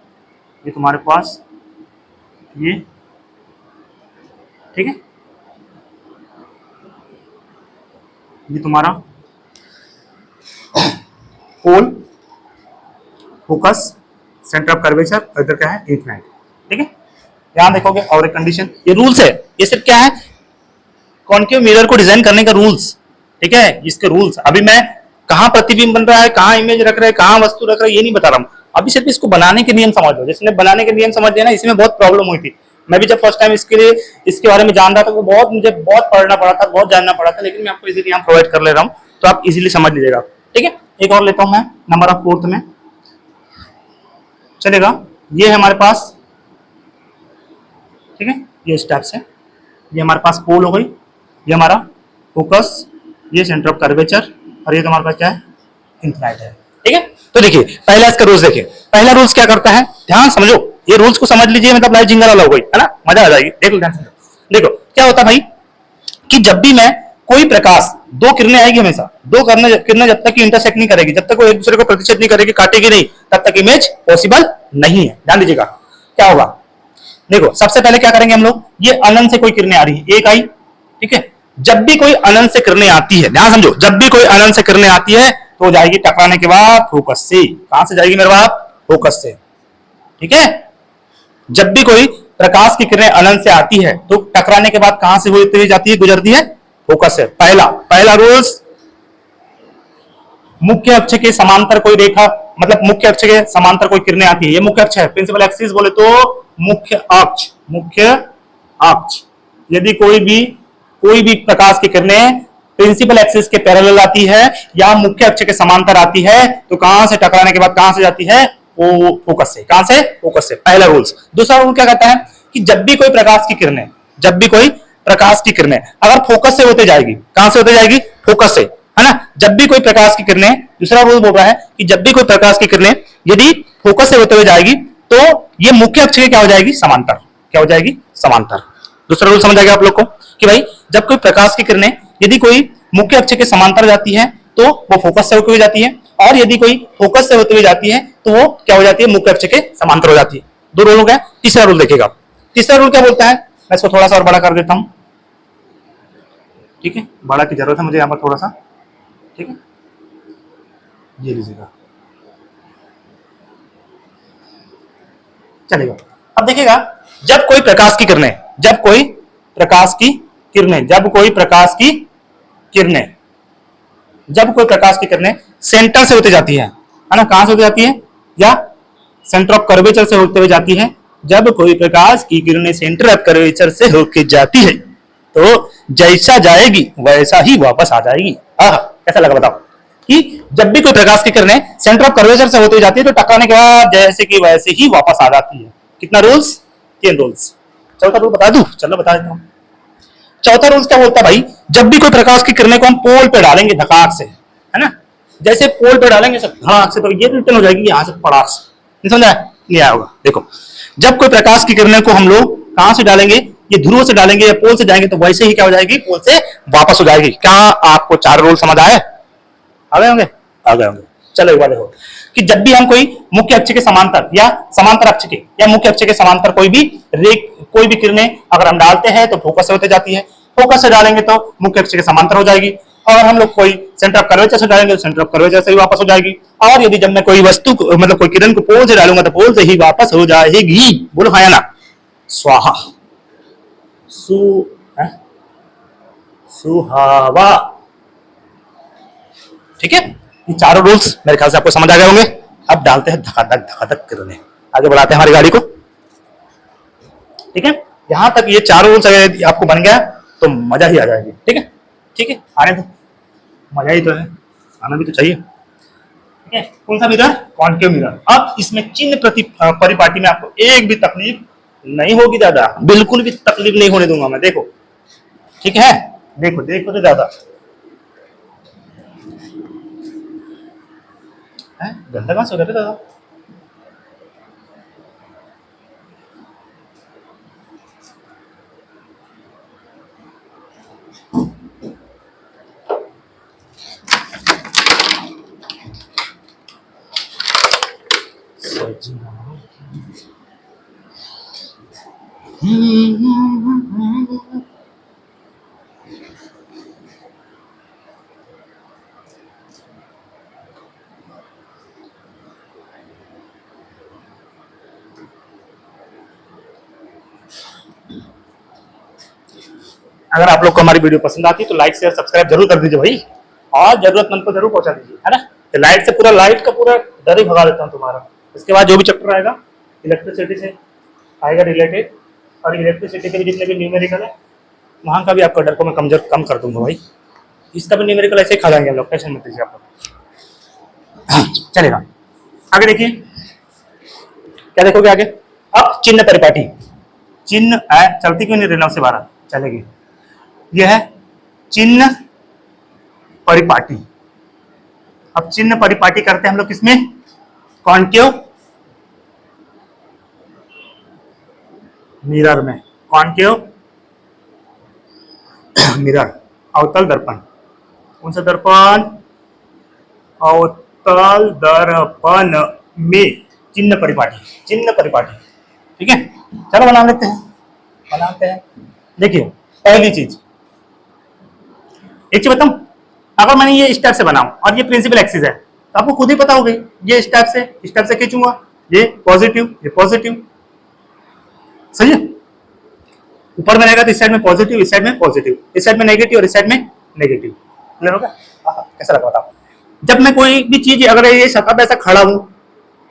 ये तुम्हारे पास ये, ठीक है, ये तुम्हारा पोल, फोकस, सेंटर ऑफ कर्वेचर, इधर क्या है? इन्फिनाइट। ठीक है, ध्यान देखोगे। और एक कंडीशन, ये रूल्स है, ये सिर्फ क्या है? कॉन्केव मिरर को डिजाइन करने का रूल्स। ठीक है, इसके रूल्स। अभी मैं कहां प्रतिबिंब बन रहा है, कहां इमेज रख रहे हैं, कहां वस्तु रख रहे हैं, ये नहीं बता रहा हूं। अभी सिर्फ इसको बनाने के नियम समझ लो। जिसने बनाने के नियम समझ लिया ना, इसमें बहुत प्रॉब्लम हुई थी। मैं भी जब फर्स्ट टाइम इसके बारे में जान रहा था, तो मुझे बहुत पढ़ना पड़ा था, बहुत जानना पड़ा था, लेकिन मैं आपको इजीली यहाँ प्रोवाइड कर ले रहा हूँ, तो आप इजीली समझ लीजिएगा। ठीक है, एक और लेता हूं मैं, नंबर ऑफ 4th में चलेगा। ये है हमारे पास, ठीक है, ये स्टेप्स है। ये हमारे पास पोल हो गई, ये हमारा फोकस, ये सेंटर ऑफ कर्वेचर, और ये तो हमारे पास क्या है? इन्फिनाइट है। ठीक है, तो देखिए पहला इसका रूल्स देखिए। पहला रूल्स क्या करता है, ध्यान समझो, ये रूल्स को समझ लीजिए, मतलब लाइव जिंगल वाला हो गई है ना, मजा आ जाएगी। देख लो, ध्यान समझो। देखो क्या होता है भाई, कि जब भी मैं कोई प्रकाश, 2 किरणें आएगी हमेशा, 2 किरणें जब तक इंटरसेक्ट नहीं करेगी, जब तक वो एक दूसरे को प्रतिच्छेद नहीं करेगी, काटेगी नहीं, तब तक इमेज पॉसिबल नहीं है। ध्यान दीजिएगा क्या होगा। देखो सबसे पहले क्या करेंगे हम लोग, ये अनंत से कोई किरणें आ रही है, एक आई, ठीक है। जब भी कोई अनंत से किरणें आती है, ध्यान समझो, जब भी कोई अनंत से किरणें आती है तो जाएगी टकराने के बाद फोकस से। कहां से जाएगी मेरे बाप? फोकस से। ठीक है, जब भी कोई प्रकाश की किरणें अनंत से आती है तो टकराने के बाद कहां से होती हुई जाती है, गुजरती है? फोकस से। पहला रूल्स, मुख्य अक्ष के समांतर कोई रेखा, मतलब मुख्य अक्ष के समांतर कोई किरणें आती है, ये मुख्य अक्ष है, प्रिंसिपल एक्सिस बोले तो मुख्य अक्ष, मुख्य अक्ष। यदि कोई भी प्रकाश की किरणें प्रिंसिपल एक्सिस के पैरेलल आती है या मुख्य अक्ष के समांतर आती है तो कहां से टकराने के बाद कहां से जाती है? वो फोकस से। कहां से? फोकस से। पहला रूल्स। दूसरा रूल क्या कहता है कि जब भी कोई प्रकाश की किरणें अगर फोकस से होते जाएगी, कहां से होते जाएगी? फोकस से, है ना। जब भी कोई प्रकाश की किरणें, दूसरा रूल बोल रहा है कि जब भी कोई प्रकाश की किरणें यदि फोकस से होते हुए जाएगी तो ये मुख्य अक्ष के क्या हो जाएगी? समांतर। क्या हो जाएगी? समांतर। दूसरा रूल समझ आ गया आप लोग को कि भाई जब कोई प्रकाश की किरणें यदि कोई मुख्य अक्ष के समांतर जाती है तो वो फोकस से होते हुए जाती है, और यदि कोई फोकस से होते हुए जाती है तो वो क्या हो जाती है? मुख्य अक्ष के समांतर हो जाती है। 2 रूल हो गया। तीसरा रूल देखिएगा। तीसरा रूल क्या बोलता है, मैं इसको थोड़ा सा और बड़ा कर देता हूं, ठीक है, बड़ा की जरूरत है मुझे यहां पर थोड़ा सा, ठीक है, ये लीजिएगा, चलेगा। अब देखिएगा, जब कोई प्रकाश की किरणें किरणें, जब कोई प्रकाश की किरणें सेंटर से होते जाती है ना, कहां से होते जाती है, या सेंटर ऑफ कर्वेचर से होते हुए जाती है, जब कोई प्रकाश की किरणें सेंटर ऑफ कर्वेचर से होके जाती है तो जैसा जाएगी वैसा ही वापस आ जाएगी। कैसा लगा बताओ, कि जब भी कोई प्रकाश की किरणें सेंटर ऑफ कर्वेचर से होती जाती है तो टकराने के बाद जैसे कि वैसे ही वापस आ जाती है। कितना रूल्स, 3 रूल्स। चौथा रूल बता दूं, चलो बता देता हूं। चौथा रूल्स क्या बोलता है भाई, जब भी कोई प्रकाश की किरणें को हम पोल पे डालेंगे धड़ाक से, है ना, जैसे पोल पे डालेंगे सब धड़ाक से, तो ये रिटर्न हो जाएगी यहां से पड़ाक से। नहीं समझा, नहीं आया होगा। देखो, जब कोई प्रकाश की किरणें को हम लोग कहां से डालेंगे, ये ध्रुव से डालेंगे या पोल से जाएंगे, तो वैसे ही क्या हो जाएगी, पोल से वापस हो जाएगी। क्या आपको 4 रूल समझ आए, आ गए होंगे, आ गए होंगे। चलो एक बार देखो कि जब भी हम कोई मुख्य अक्ष के समांतर या समांतर अक्ष के या मुख्य अक्ष के समांतर कोई भी किरणें अगर हम डालते हैं तो फोकस से होते जाती है, फोकस से डालेंगे तो मुख्य अक्ष के समांतर हो जाएगी, और हम लोग कोई सेंटर ऑफ कर्वेचर से डालेंगे तो सेंटर ऑफ कर्वेचर से ही वापस हो जाएगी। और यदि जब मैं कोई वस्तु मतलब कोई किरण को पोल से डालूंगा तो पोल से ही वापस हो जाएगी। बोलो हाँ या ना, स्वाहा, सुहावा। ठीक है, ये चारों रूल्स मेरे ख्याल से आपको समझ आ गए होंगे। अब डालते हैं धकाधक किरणें, आगे बढ़ाते हैं हमारी गाड़ी को। ठीक है, यहां तक ये चारों रूल्स अगर आपको बन गया तो मजा ही आ जाएगी। ठीक है, ठीक है, आने दो, मजा ही तो है, आना भी तो चाहिए। ठीक है, कौन सा मिरर, कॉन्केव मिरर। अब इसमें चिन्ह परिपाटी में आपको एक भी तकलीफ नहीं होगी, दादा बिल्कुल भी तकलीफ नहीं होने दूंगा मैं। देखो, ठीक है, देखो देखो तो दादा, गंदा कहां से हो रहा है दादा, अगर आप लोग को हमारी वीडियो पसंद आती है तो लाइक शेयर सब्सक्राइब जरूर कर दीजिए भाई, और जरूरतमंद को जरूर पहुंचा दीजिए, है ना। तो लाइट का पूरा डर ही भगा देता हूँ तुम्हारा। इसके बाद जो भी चैप्टर आएगा इलेक्ट्रिसिटी से आएगा रिलेटेड, और इलेक्ट्रिसिटी के भी जितने भी न्यूमेरिकल है वहाँ का भी आपका डर को मैं कम कर दूंगा भाई। इसका भी न्यूमेरिकल ऐसे ही खा जाएंगे हम लोग, टेंशन मत लीजिए आप लोग। चलेगा, आगे देखिए क्या देखोगे आगे। अब चिन्ह परिपाटी, चिन्ह चलती क्यों नहीं रेलम से 12 चलेगी, यह है चिन्ह परिपाटी। अब चिन्ह परिपाटी करते हैं हम लोग किसमें, कॉन्केव मिरर में, कॉन्केव मिरर, अवतल दर्पण। कौन सा दर्पण, अवतल दर्पण में चिन्ह परिपाटी, चिन्ह परिपाटी। ठीक है, चलो बना लेते हैं, बनाते हैं। देखिए पहली चीज, एक चीज बताऊं, अगर मैंने ये इस टाइप से बनाऊं और ये प्रिंसिपल एक्सिस है तो आपको खुद ही पता होगी, ये इस टाइप से खींचूंगा, ये पॉजिटिव, सही है। ऊपर में रहेगा तो इस साइड में पॉजिटिव, इस साइड में पॉजिटिव, इस साइड में नेगेटिव और इस साइड में नेगेटिव। क्लियर होगा, कैसा लगा बताओ। जब मैं कोई भी चीज अगर ये सतह पे ऐसा खड़ा हूं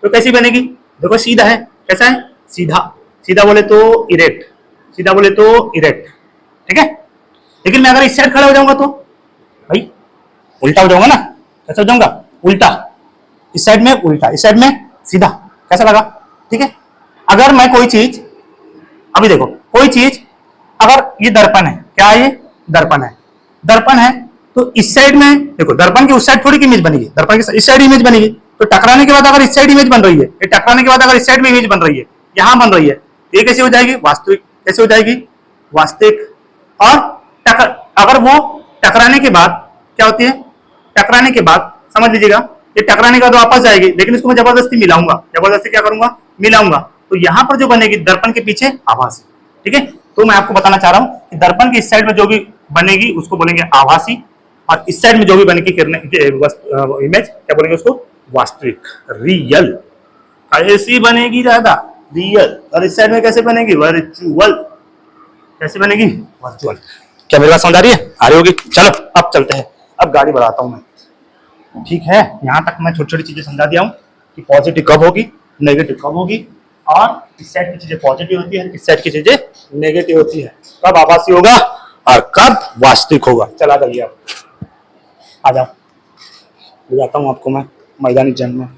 तो कैसी बनेगी, देखो सीधा है, कैसा है, सीधा, सीधा बोले तो इरेक्ट, सीधा बोले तो इरेक्ट। ठीक है, लेकिन मैं अगर इस साइड खड़ा हो जाऊंगा तो भाई उल्टा हो जाऊंगा ना, कैसा हो जाऊंगा, उल्टा, इस साइड में उल्टा, इस साइड में सीधा। कैसा लगा, ठीक है। अगर मैं कोई चीज, अभी देखो कोई चीज, अगर ये दर्पण है, क्या है, ये दर्पण है तो इस साइड में देखो, दर्पण की उस साइड थोड़ी की इमेज बनेगी, दर्पण की इस साइड इमेज बनेगी। तो टकराने के बाद अगर इस साइड इमेज बन रही है, ये टकराने के बाद अगर इस साइड में इमेज बन रही है, यहां बन रही है, ये कैसे हो जाएगी, वास्तविक। कैसे हो जाएगी, वास्तविक। और अगर वो टकराने के बाद क्या होती है, टकराने के बाद समझ लीजिएगा, ये टकराने के बाद वापस जाएगी, लेकिन इसको मैं जबरदस्ती मिलाऊंगा, जबरदस्ती क्या करूंगा, मिलाऊंगा। तो यहां पर जो बनेगी दर्पण के पीछे आभासी। ठीक है, तो मैं आपको बताना चाह रहा हूं कि दर्पण की इस साइड में जो भी बनेगी उसको बोलेंगे आभासी, और इस साइड में जो भी बनेगी इमेज क्या बोलेंगे उसको, वास्तविक, रियल। ऐसी बनेगी ज्यादा रियल, और इस साइड में कैसे बनेगी, वर्चुअल। कैसे बनेगी, वर्चुअल। क्या मेरी बात समझ आ रही है? आ रही होगी। चलो अब चलते हैं, अब गाड़ी बढ़ाता हूं मैं। ठीक है, यहां तक मैं छोटी छोटी चीजें समझा दिया हूं कि पॉजिटिव कब होगी, नेगेटिव कब होगी, और इस साइड की चीजें पॉजिटिव होती है, इस साइड की चीजें नेगेटिव होती है। कब आभासी होगा और कब वास्तविक होगा। चला जाइए आप, आ जाओ, ले जाता हूँ आपको मैं मैदानी जंग में।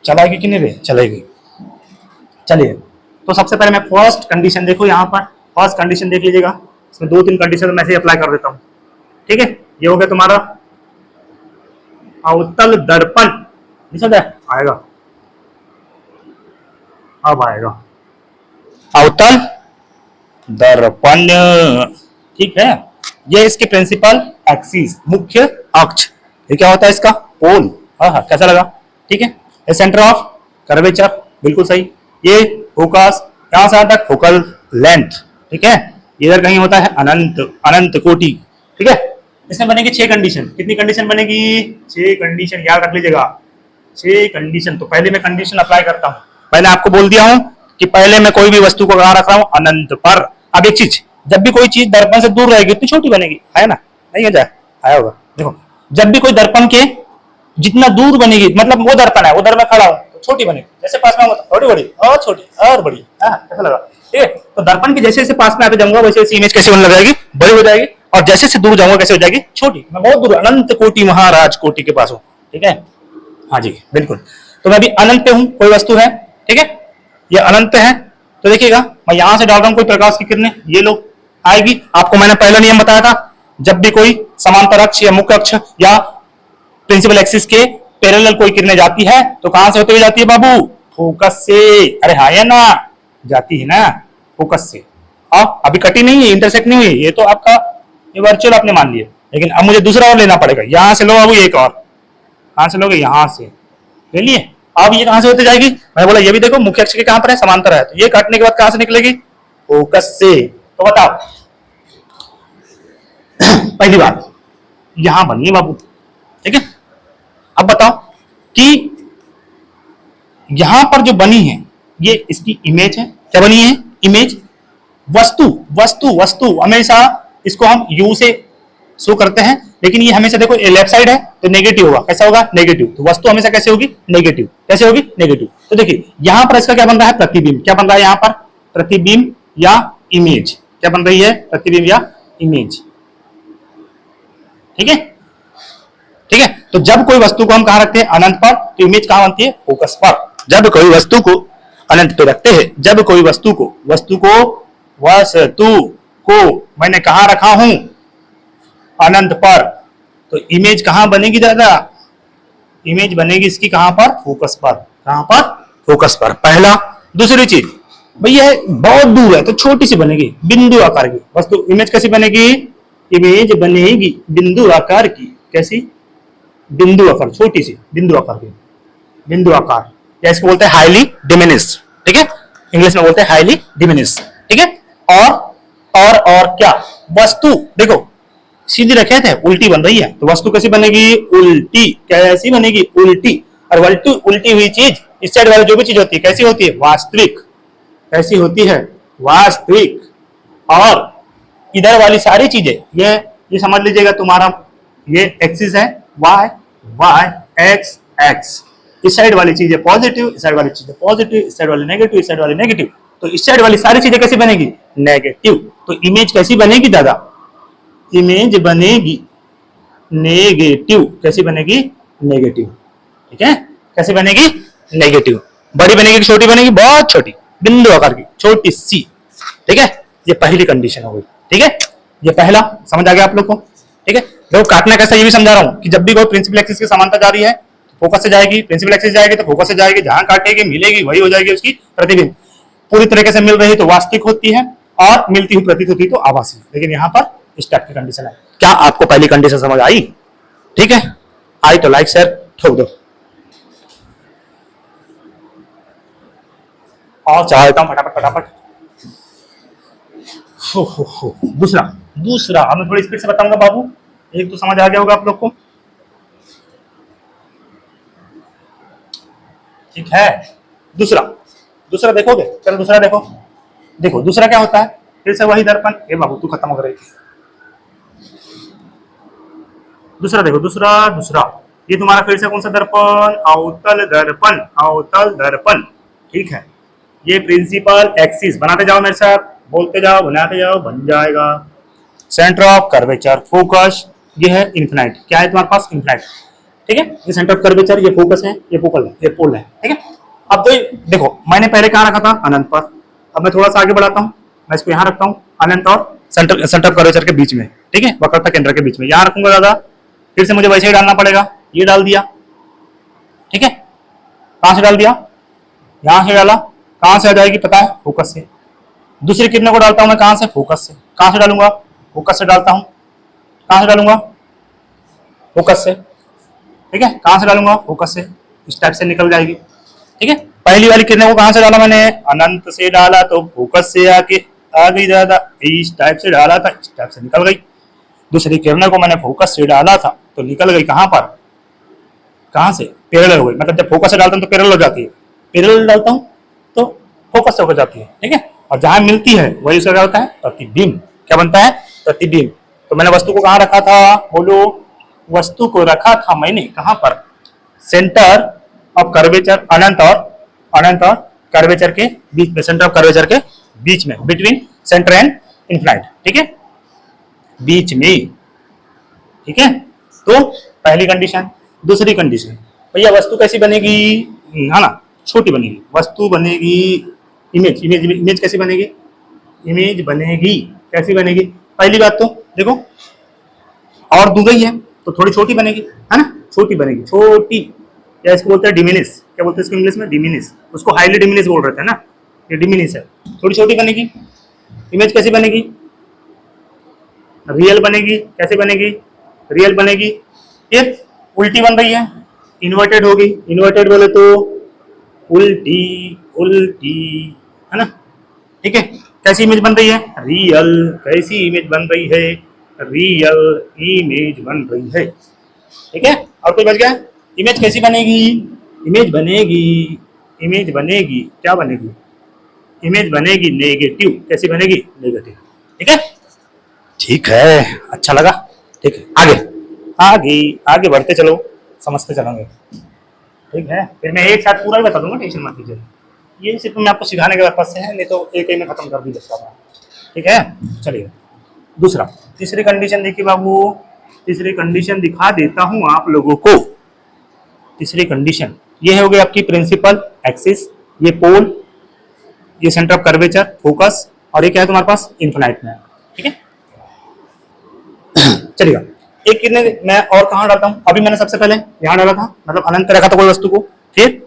चलाएगी कि नहीं रे? चलेगी। चलिए, तो सबसे पहले मैं फर्स्ट कंडीशन देखो, यहाँ पर फर्स्ट कंडीशन देख लीजिएगा। इसमें दो तीन कंडीशन मैं से अप्लाई कर देता हूँ। ठीक है, ये हो गया तुम्हारा अवतल दर्पण। नहीं समझा? आएगा, अब आएगा अवतल दर्पण। ठीक है, ये इसके प्रिंसिपल एक्सिस, मुख्य अक्ष। ये क्या होता है इसका? पोल। हाँ हाँ, कैसा लगा? ठीक है, ये सेंटर ऑफ कर्वेचर, बिल्कुल सही। ये फोकस, कहां से तक? Focal length. ठीक है, इधर कहीं होता है अनंत, अनंत कोटि। ठीक है, इसमें बनेगी 6 कंडीशन। कितनी कंडीशन बनेगी? 6 कंडीशन, याद रख लीजिएगा, 6 कंडीशन। तो पहले मैं कंडीशन अप्लाई करता हूं। मैंने आपको बोल दिया हूं कि पहले मैं कोई भी वस्तु को कहां रख रहा हूं? अनंत पर। अब एक चीज, जब भी कोई चीज दर्पण से दूर रहेगी उतनी छोटी बनेगी, है ना? नहीं है? जाए आया होगा। देखो, जब भी कोई दर्पण के जितना दूर बनेगी, मतलब वो दर्पण है, उधर मैं खड़ा हूं तो छोटी बनेगी, जैसे पास में होता थोड़ी बड़ी और छोटी और बड़ी। कैसा लगा? ठीक है, तो दर्पण के जैसे जैसे पास में आते जाऊंगा वैसे वैसे इमेज कैसे होने लगेगी? बड़ी हो जाएगी। और जैसे जैसे दूर जाऊंगा कैसे हो जाएगी? छोटी। मैं बहुत दूर, अनंत कोटि, महाराज कोटि के पास हूं। ठीक है, हाँ जी बिल्कुल। तो मैं अभी अनंत पे हूं, कोई वस्तु है, ठीक है, ये अनंत पे है। तो देखिएगा, मैं यहां से डाल रहा हूं कोई प्रकाश की किरणें, ये लो आएगी। आपको मैंने पहला नियम बताया था, जब भी कोई समांतर अक्ष या मुख्य अक्ष या प्रिंसिपल एक्सिस के पैरेलल कोई किरणें जाती है तो कहां से होते हुए जाती है बाबू? फोकस से। अरे हाँ या ना? जाती है ना फोकस से। अभी कटी नहीं है, इंटरसेक्ट नहीं हुई, ये तो आपका ये वर्चुअल आपने मान लिया। लेकिन अब मुझे दूसरा और लेना पड़ेगा। यहां से लो बाबू, एक और कहां से लोगे? यहां से ले लिए। अब ये कहां से होते जाएगी? मैं बोला ये भी देखो, मुख्य अक्ष के कहां पर है? समांतर है, तो ये काटने के बाद कहां से निकलेगी? फोकस से। तो बताओ, पहली बात यहां बनी बाबू, ठीक है। अब बताओ कि यहां पर जो बनी है ये इसकी इमेज है। क्या बनी है? इमेज। वस्तु, वस्तु, वस्तु हमेशा इसको हम यू से शो करते हैं, लेकिन ये हमेशा देखो लेफ्ट साइड है तो नेगेटिव होगा। कैसा होगा? नेगेटिव। तो वस्तु हमेशा कैसे होगी? नेगेटिव। कैसे होगी? नेगेटिव। तो देखिए यहां पर इसका क्या बन रहा है? प्रतिबिंब। क्या बन रहा है यहां पर? प्रतिबिंब या इमेज। क्या बन रही है? प्रतिबिंब या इमेज। ठीक है, ठीक है। तो जब कोई वस्तु को हम कहां रखते हैं? अनंत पर, तो इमेज कहां बनती है? फोकस पर। जब कोई वस्तु को अनंत पे रखते हैं, जब कोई वस्तु को मैंने कहां रखा हूं? अनंत पर, तो इमेज कहां बनेगी दादा? इमेज बनेगी इसकी कहां पर? फोकस पर। कहां पर? फोकस पर। पहला। दूसरी चीज, भैया बहुत दूर है तो छोटी सी बनेगी, बिंदु आकार की वस्तु। इमेज कैसी बनेगी? इमेज बनेगी बिंदु आकार की। कैसी? बिंदु आकार, छोटी सी बिंदु आकार की। बिंदु आकार, या इसको बोलते हैं हाईली डिमिनिश। ठीक है, इंग्लिश में बोलते हैं हाईली डिमिनिश। ठीक है, और क्या? वस्तु देखो सीधी रखे थे, उल्टी बन रही है, तो वस्तु कैसी बनेगी? उल्टी। कैसी बनेगी? उल्टी। और उल्टी हुई चीज, इस साइड वाली जो भी चीज होती है कैसी होती है? वास्तविक। कैसी होती है? वास्तविक। और इधर वाली सारी चीजें, ये समझ लीजिएगा तुम्हारा ये एक्सिस है, वाई वाई एक्स एक्स। इस साइड वाली चीज है पॉजिटिव, इस साइड वाली चीज है पॉजिटिव, इस साइड वाली नेगेटिव, इस साइड वाली नेगेटिव। तो इस साइड वाली सारी चीजें कैसी बनेगी? नेगेटिव। तो इमेज कैसी बनेगी दादा? इमेज बनेगी नेगेटिव। कैसी बनेगी? नेगेटिव। ठीक है, कैसी बनेगी? नेगेटिव। बड़ी बनेगी कि छोटी बनेगी? बहुत छोटी, बिंदु आकार की, छोटी सी। ठीक है, ये पहली कंडीशन हो गई। ठीक है, ये पहला समझ आ गया आप लोग को। ठीक है, देखो काटना कैसा ये भी समझा रहा हूं कि जब भी कोई प्रिंसिपल एक्सिस के समांतर जा रही है फोकस से जाएगी, प्रिंसिपल एक्सिस जाएगी तो फोकस से जाएगी, जहां काटेगी मिलेगी वही हो जाएगी उसकी प्रतिबिंब। पूरी तरीके से मिल रही तो वास्तविक होती है, और मिलती हुई प्रतीत होती तो आभासी। लेकिन यहाँ पर इस टाइप की कंडीशन है। क्या आपको पहली कंडीशन समझ आई? ठीक है, आई तो लाइक शेयर ठोक दो, और चढ़ा देता हूं फटाफट फटाफट। दूसरा, दूसरा अब मैं थोड़ी स्पीड से बताऊंगा बाबू, एक तो समझ आ गया होगा आप लोग को। ठीक है, दूसरा, दूसरा देखोगे? चलो दूसरा देखो। देखो दूसरा क्या होता है? फिर से वही दर्पण, ए बाबू तू खत्म हो रही थी। दूसरा देखो, दूसरा दूसरा ये तुम्हारा फिर से कौन सा दर्पण, अवतल दर्पण, अवतल दर्पण। ठीक है, ये प्रिंसिपल एक्सिस, बनाते जाओ मेरे साथ, बोलते जाओ बनाते जाओ, बन जाएगा। सेंटर ऑफ कर्वेचर, फोकस, ये है इन्फिनाइट, क्या है तुम्हारे पास, इन्फिनाइट। ठीक है, ये सेंटर ऑफ कर्वेचर, ये फोकस है, ये फोकल है, ये पोल है। ठीक है, अब तो देखो मैंने पहले कहाँ रखा था, अनंत पर। अब मैं थोड़ा सा आगे बढ़ाता हूँ, मैं इसको यहाँ रखता हूँ, अनंत और सेंटर ऑफ कर्वेचर के बीच में। ठीक है, वक्रता केंद्र के बीच में यहाँ रखूंगा दादा। फिर से मुझे वैसे ही डालना पड़ेगा, ये डाल दिया। ठीक है, कहां से डाल दिया, यहां से डाला, कहां से आ जाएगी पता है, फोकस से। दूसरी किरणों को डालता हूं मैं कहां से, फोकस से। कहां से डालूंगा, फोकस से डालता हूं। कहां से डालूंगा, फोकस से। ठीक है, कहां से डालूंगा, फोकस से, इस टाइप से निकल जाएगी। ठीक है, पहली वाली किरणों को कहां से डाला मैंने, अनंत से डाला, तो फोकस से आके आ गई दादा, इस टाइप से डाला था, इस टाइप से निकल गई। दूसरी किरणों को मैंने फोकस से डाला था तो निकल गई कहां पर, कहां से, पैरेलल हो गई। मतलब जब फोकस से डालता हूं तो पैरेलल हो जाती है, पैरेलल डालता हूं तो फोकस से हो जाती है। ठीक है, और जहां मिलती है वही उसका क्या होता है, प्रतिबिंब। क्या बनता है, प्रतिबिंब। तो मैंने वस्तु को कहां रखा था, बोलो, वस्तु को रखा था मैंने कहां पर, सेंटर ऑफ कर्वेचर, अनंत और कर्वेचर के बीच में, सेंटर ऑफ कर्वेचर के बीच में, बिटवीन सेंटर एंड इनफिनाइट। ठीक है, बीच में। ठीक है, तो पहली कंडीशन। दूसरी कंडीशन, भैया वस्तु कैसी बनेगी, है ना, छोटी बनेगी वस्तु, बनेगी इमेज, इमेज कैसी बनेगी, इमेज बनेगी कैसी बनेगी। पहली बात तो देखो, और दूगई है तो थोड़ी छोटी बनेगी, है ना, छोटी बनेगी, छोटी, या इसको बोलते हैं डिमिनिश। क्या बोलते हैं इसको इंग्लिश में, डिमिनिश। उसको हाईली डिमिनिश बोल रहे थे ना, ये डिमिनिश है, थोड़ी छोटी बनेगी। इमेज कैसी बनेगी, रियल बनेगी। कैसे बनेगी, रियल बनेगी। फिर उल्टी बन रही है, इन्वर्टेड होगी। इन्वर्टेड बोले तो उल्टी, उल्टी, है ना। ठीक है, कैसी इमेज बन रही है, रियल। कैसी इमेज बन रही है, रियल इमेज बन रही है। ठीक है, और कोई बच गया, इमेज कैसी बनेगी, इमेज बनेगी, इमेज बनेगी, क्या बनेगी, इमेज बनेगी नेगेटिव। कैसी बनेगी, नेगेटिव। ठीक है, ठीक है, अच्छा लगा। ठीक है, आगे आगे आगे बढ़ते चलो, समझते चलोगे। ठीक है, फिर मैं एक साथ पूरा ही बता दूंगा, टेंशन मत लीजिए। ये सिर्फ मैं आपको सिखाने के पर्पज से है, नहीं तो एक ही में खत्म कर दी दसवा। ठीक है, चलिए दूसरा, तीसरी कंडीशन देखिए बाबू, तीसरी कंडीशन दिखा देता हूं आप लोगों को। तीसरी कंडीशन ये हो गई आपकी प्रिंसिपल एक्सिस, ये पोल, ये सेंटर ऑफ कर्वेचर, फोकस, और ये क्या है तुम्हारे पास, इन्फिनाइट में। ठीक है, चलिएगा, एक कितने मैं और कहां डालता हूं, अभी मैंने सबसे पहले यहां डाला था, मतलब अनंत पे रखा था कोई वस्तु को, फिर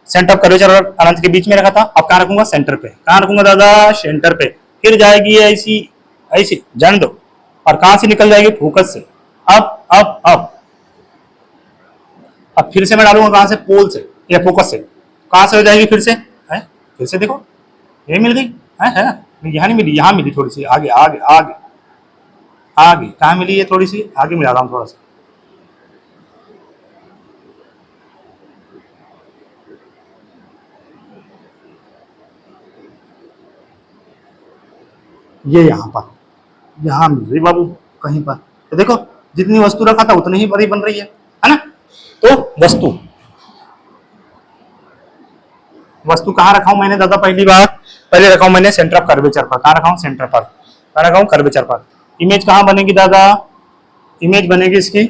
सेंटर ऑफ कर्वेचर और अनंत के बीच में रखा था। अब कहां रखूंगा, सेंटर पे। कहां रखूंगा दादा, सेंटर पे। फिर जाएगी ऐसी, ऐसी जान दो, और कहां से निकल जाएगी, फोकस से। अब फिर से मैं डालूंगा कहां से, पोल से या फोकस से। कहां से हो जाएगी, फिर से है, फिर से देखो ये मिल गई है ना, यहाँ नहीं मिली, यहाँ मिली थोड़ी सी आगे, आगे आगे आगे, कहाँ मिली है, थोड़ी सी आगे मिला रहा हूँ थोड़ा सा। ये यहाँ पर, यहाँ मिल रही बाबू कहीं पर, तो देखो जितनी वस्तु रखा था उतनी ही बड़ी बन रही है ना। तो वस्तु, वस्तु कहाँ रखा हूं मैंने दादा, पहली बार पहले रखा हूं मैंने सेंटर ऑफ कर्वेचर पर। कहाँ रखा हूं, सेंटर पर। कहाँ रखा हूं, कर्वेचर पर। इमेज कहाँ बनेगी दादा, इमेज बनेगी इसकी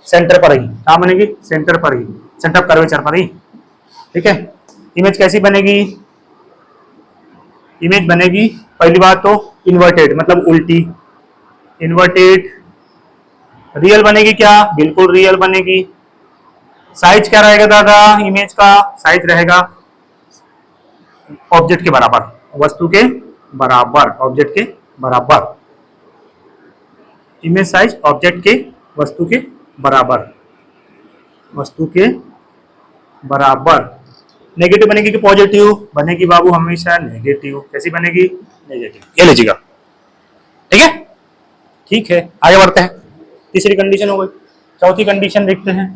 सेंटर पर ही। कहाँ बनेगी, सेंटर पर ही, सेंटर ऑफ कर्वेचर पर ही। ठीक है, इमेज कैसी बनेगी, इमेज बनेगी पहली बात तो इन्वर्टेड, मतलब उल्टी, इन्वर्टेड। रियल बनेगी क्या, बिल्कुल रियल बनेगी। साइज क्या रहेगा दादा, इमेज का साइज रहेगा ऑब्जेक्ट के बराबर, वस्तु के बराबर, ऑब्जेक्ट के बराबर। इमेज साइज ऑब्जेक्ट के, वस्तु के बराबर, वस्तु के बराबर। नेगेटिव बनेगी कि पॉजिटिव, बनेगी बाबू हमेशा नेगेटिव। कैसी बनेगी, नेगेटिव। ये लीजिएगा, ठीक है। ठीक है, आगे बढ़ते हैं, तीसरी कंडीशन हो गई। चौथी कंडीशन देखते हैं।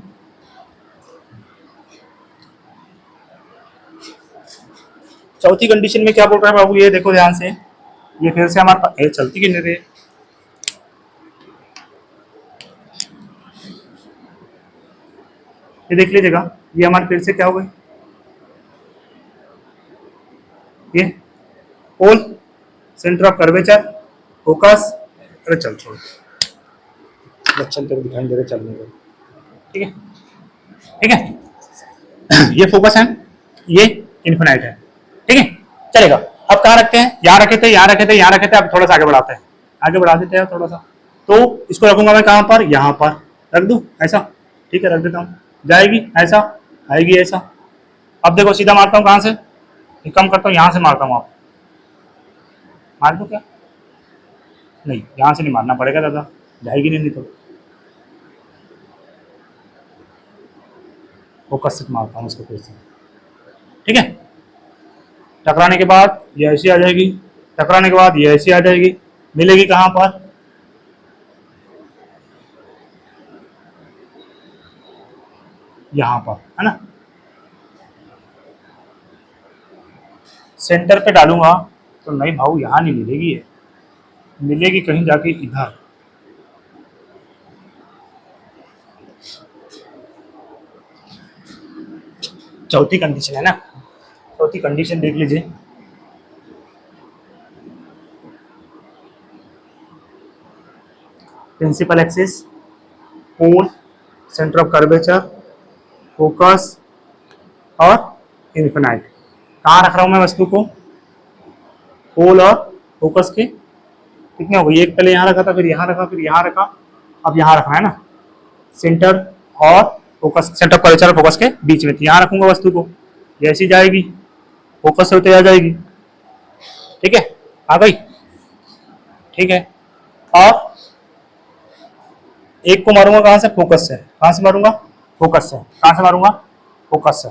चौथी कंडीशन में क्या बोल रहा है बाबू, ये देखो ध्यान से। ये फिर से हमारे पास चलती कि नहीं रही है? ये देख लीजिएगा, ये हमारे फिर से क्या हो गई, ये पोल, सेंटर ऑफ कर्वेचर, फोकस। अरे चल छोड़, बच्चन तेरे दिखाई दे रहे, चलने दो। ठीक है, ठीक है। ये फोकस है, ये इन्फिनाइट है। ठीक है, चलेगा। अब कहाँ रखते हैं? यहाँ रखे थे, यहाँ रखे थे, यहाँ रखे थे। अब थोड़ा सा आगे बढ़ाते हैं, आगे बढ़ा देते हैं थोड़ा सा। तो इसको रखूंगा मैं कहाँ पर? यहाँ पर रख दूँ ऐसा। ठीक है, रख देता हूँ। जाएगी ऐसा, आएगी ऐसा। अब देखो सीधा मारता हूँ कहाँ से, कम करता हूँ, यहाँ से मारता हूँ। आप मार दो क्या? नहीं, यहाँ से नहीं मारना पड़ेगा दादा, जाएगी नहीं तो। फोकस से मारता हूँ इसको फिर से। ठीक है, टकराने के बाद ये ऐसी आ जाएगी, टकराने के बाद ये ऐसी आ जाएगी। मिलेगी कहाँ पर? यहाँ पर, है ना। सेंटर पे डालूंगा तो नहीं भाऊ, यहाँ नहीं मिलेगी ये, मिलेगी कहीं जाके इधर। चौथी कंडीशन है ना, चौथी कंडीशन देख लीजिए। Principal axis, pole, centre of curvature, focus और इन्फिनाइट। कहाँ रख रहा हूँ मैं वस्तु को? पोल और फोकस के कितने हो गए? एक पहले यहाँ रखा था, फिर यहाँ रखा, फिर यहाँ रखा, अब यहाँ रखना है ना। सेंटर और फोकस, सेंटर ऑफ कर्वेचर और फोकस के बीच में, तो यहाँ रखूंगा वस्तु को। जैसी जाएगी फोकस से होते आ जाएगी। ठीक है, आ गई। ठीक है, और एक को मारूंगा कहाँ से? फोकस से। कहाँ से मारूंगा? फोकस से। कहाँ से मारूंगा? फोकस से।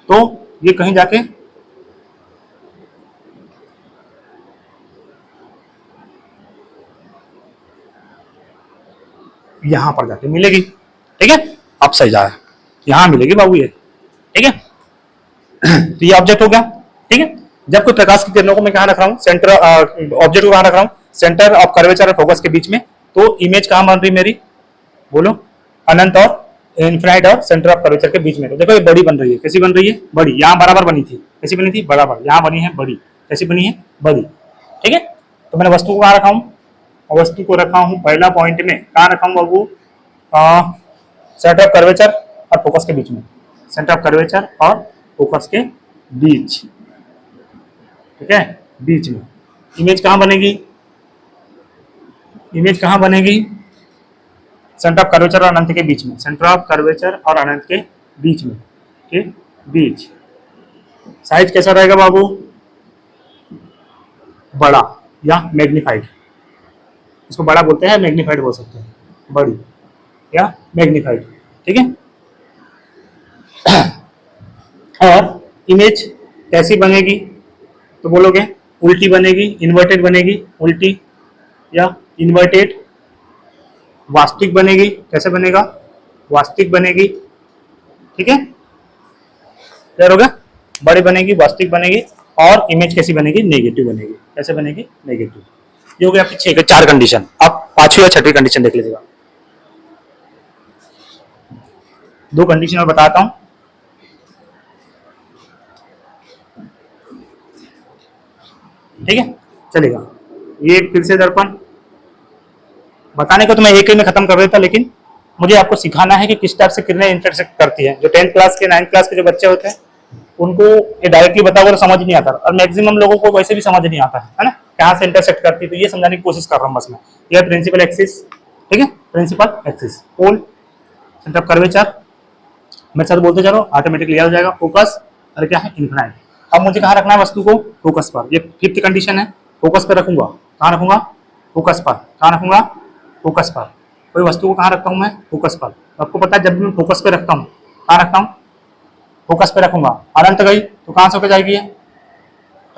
तो ये कहीं जाके यहां पर जाके मिलेगी। ठीक है, अब सही जा रहा है, यहां मिलेगी बाबू ये। ठीक है, तो ये ऑब्जेक्ट हो गया। ठीक है, जब कोई प्रकाश की किरणों को मैं कहाँ रख रहा हूँ? सेंटर, ऑब्जेक्ट को कहाँ रख रहा हूँ? सेंटर ऑफ कर्वेचर और फोकस के बीच में। तो इमेज कहाँ बन रही मेरी? बोलो, अनंत और इनफिनाइट और सेंटर ऑफ कर्वेचर के बीच में। तो देखो ये बड़ी बन रही है। कैसी बन रही है? बड़ी। यहाँ बराबर बनी थी, कैसी बनी थी? बराबर। यहाँ बनी है बड़ी, कैसी बनी है? बड़ी। ठीक है, तो मैंने वस्तु को कहाँ रखा हूँ? वस्तु को रखा हूँ पहला पॉइंट में, कहाँ रखा हूँ बाबू? सेंटर ऑफ कर्वेचर और फोकस के बीच में। सेंटर ऑफ कर्वेचर और फोकस के बीच। ठीक है, बीच में। इमेज कहाँ बनेगी? इमेज कहाँ बनेगी? सेंटर ऑफ कर्वेचर और अनंत के बीच में। सेंटर ऑफ कर्वेचर और अनंत के बीच में, के बीच। साइज कैसा रहेगा बाबू? बड़ा या मैग्नीफाइड। इसको बड़ा बोलते हैं, मैग्नीफाइड बोल सकते हैं, बड़ी या मैग्नीफाइड। ठीक है, और इमेज कैसी बनेगी? तो बोलोगे उल्टी बनेगी, इन्वर्टेड बनेगी, उल्टी या इन्वर्टेड। वास्तविक बनेगी, कैसे बनेगा? वास्तविक बनेगी। ठीक है, क्लियर हो गया? बड़ी बनेगी, वास्तविक बनेगी, और इमेज कैसी बनेगी? नेगेटिव बनेगी। कैसे बनेगी? नेगेटिव। ये हो गया आपकी 6 4 कंडीशन। अब पांचवी या छठी कंडीशन देख लीजिएगा। 2 कंडीशन और बताता हूं। ठीक है, चलेगा। ये फिर से दर्पण, बताने को तो मैं एक ही में खत्म कर देता, लेकिन मुझे आपको सिखाना है कि किस टाइप से किरणें इंटरसेक्ट करती हैं। जो 10th क्लास के 9th क्लास के जो बच्चे होते हैं उनको ये डायरेक्टली बताओगे तो समझ नहीं आता, और मैक्सिमम लोगों को वैसे भी समझ नहीं आता है ना, कहाँ से इंटरसेक्ट करती है। तो ये समझाने की कोशिश कर रहा हूँ बस मैं। ये प्रिंसिपल एक्सिस, ठीक है, principal axis, pole, centre of curvature, मैं सर बोलते जा रहा हूँ, ऑटोमेटिकली याद हो जाएगा। फोकस और क्या है? इन्फिनाइट। अब मुझे कहाँ रखना है वस्तु को? फोकस पर। ये 5th कंडीशन है, फोकस पर रखूंगा। कहाँ रखूंगा? फोकस पर। कहाँ रखूंगा? फोकस पर। कोई वस्तु को कहाँ रखता हूँ मैं? फोकस पर। आपको पता है जब भी मैं फोकस पे रखता हूँ, कहाँ रखता हूँ? फोकस पे रखूंगा। अनंत गई तो कहाँ से होकर जाएगी? ये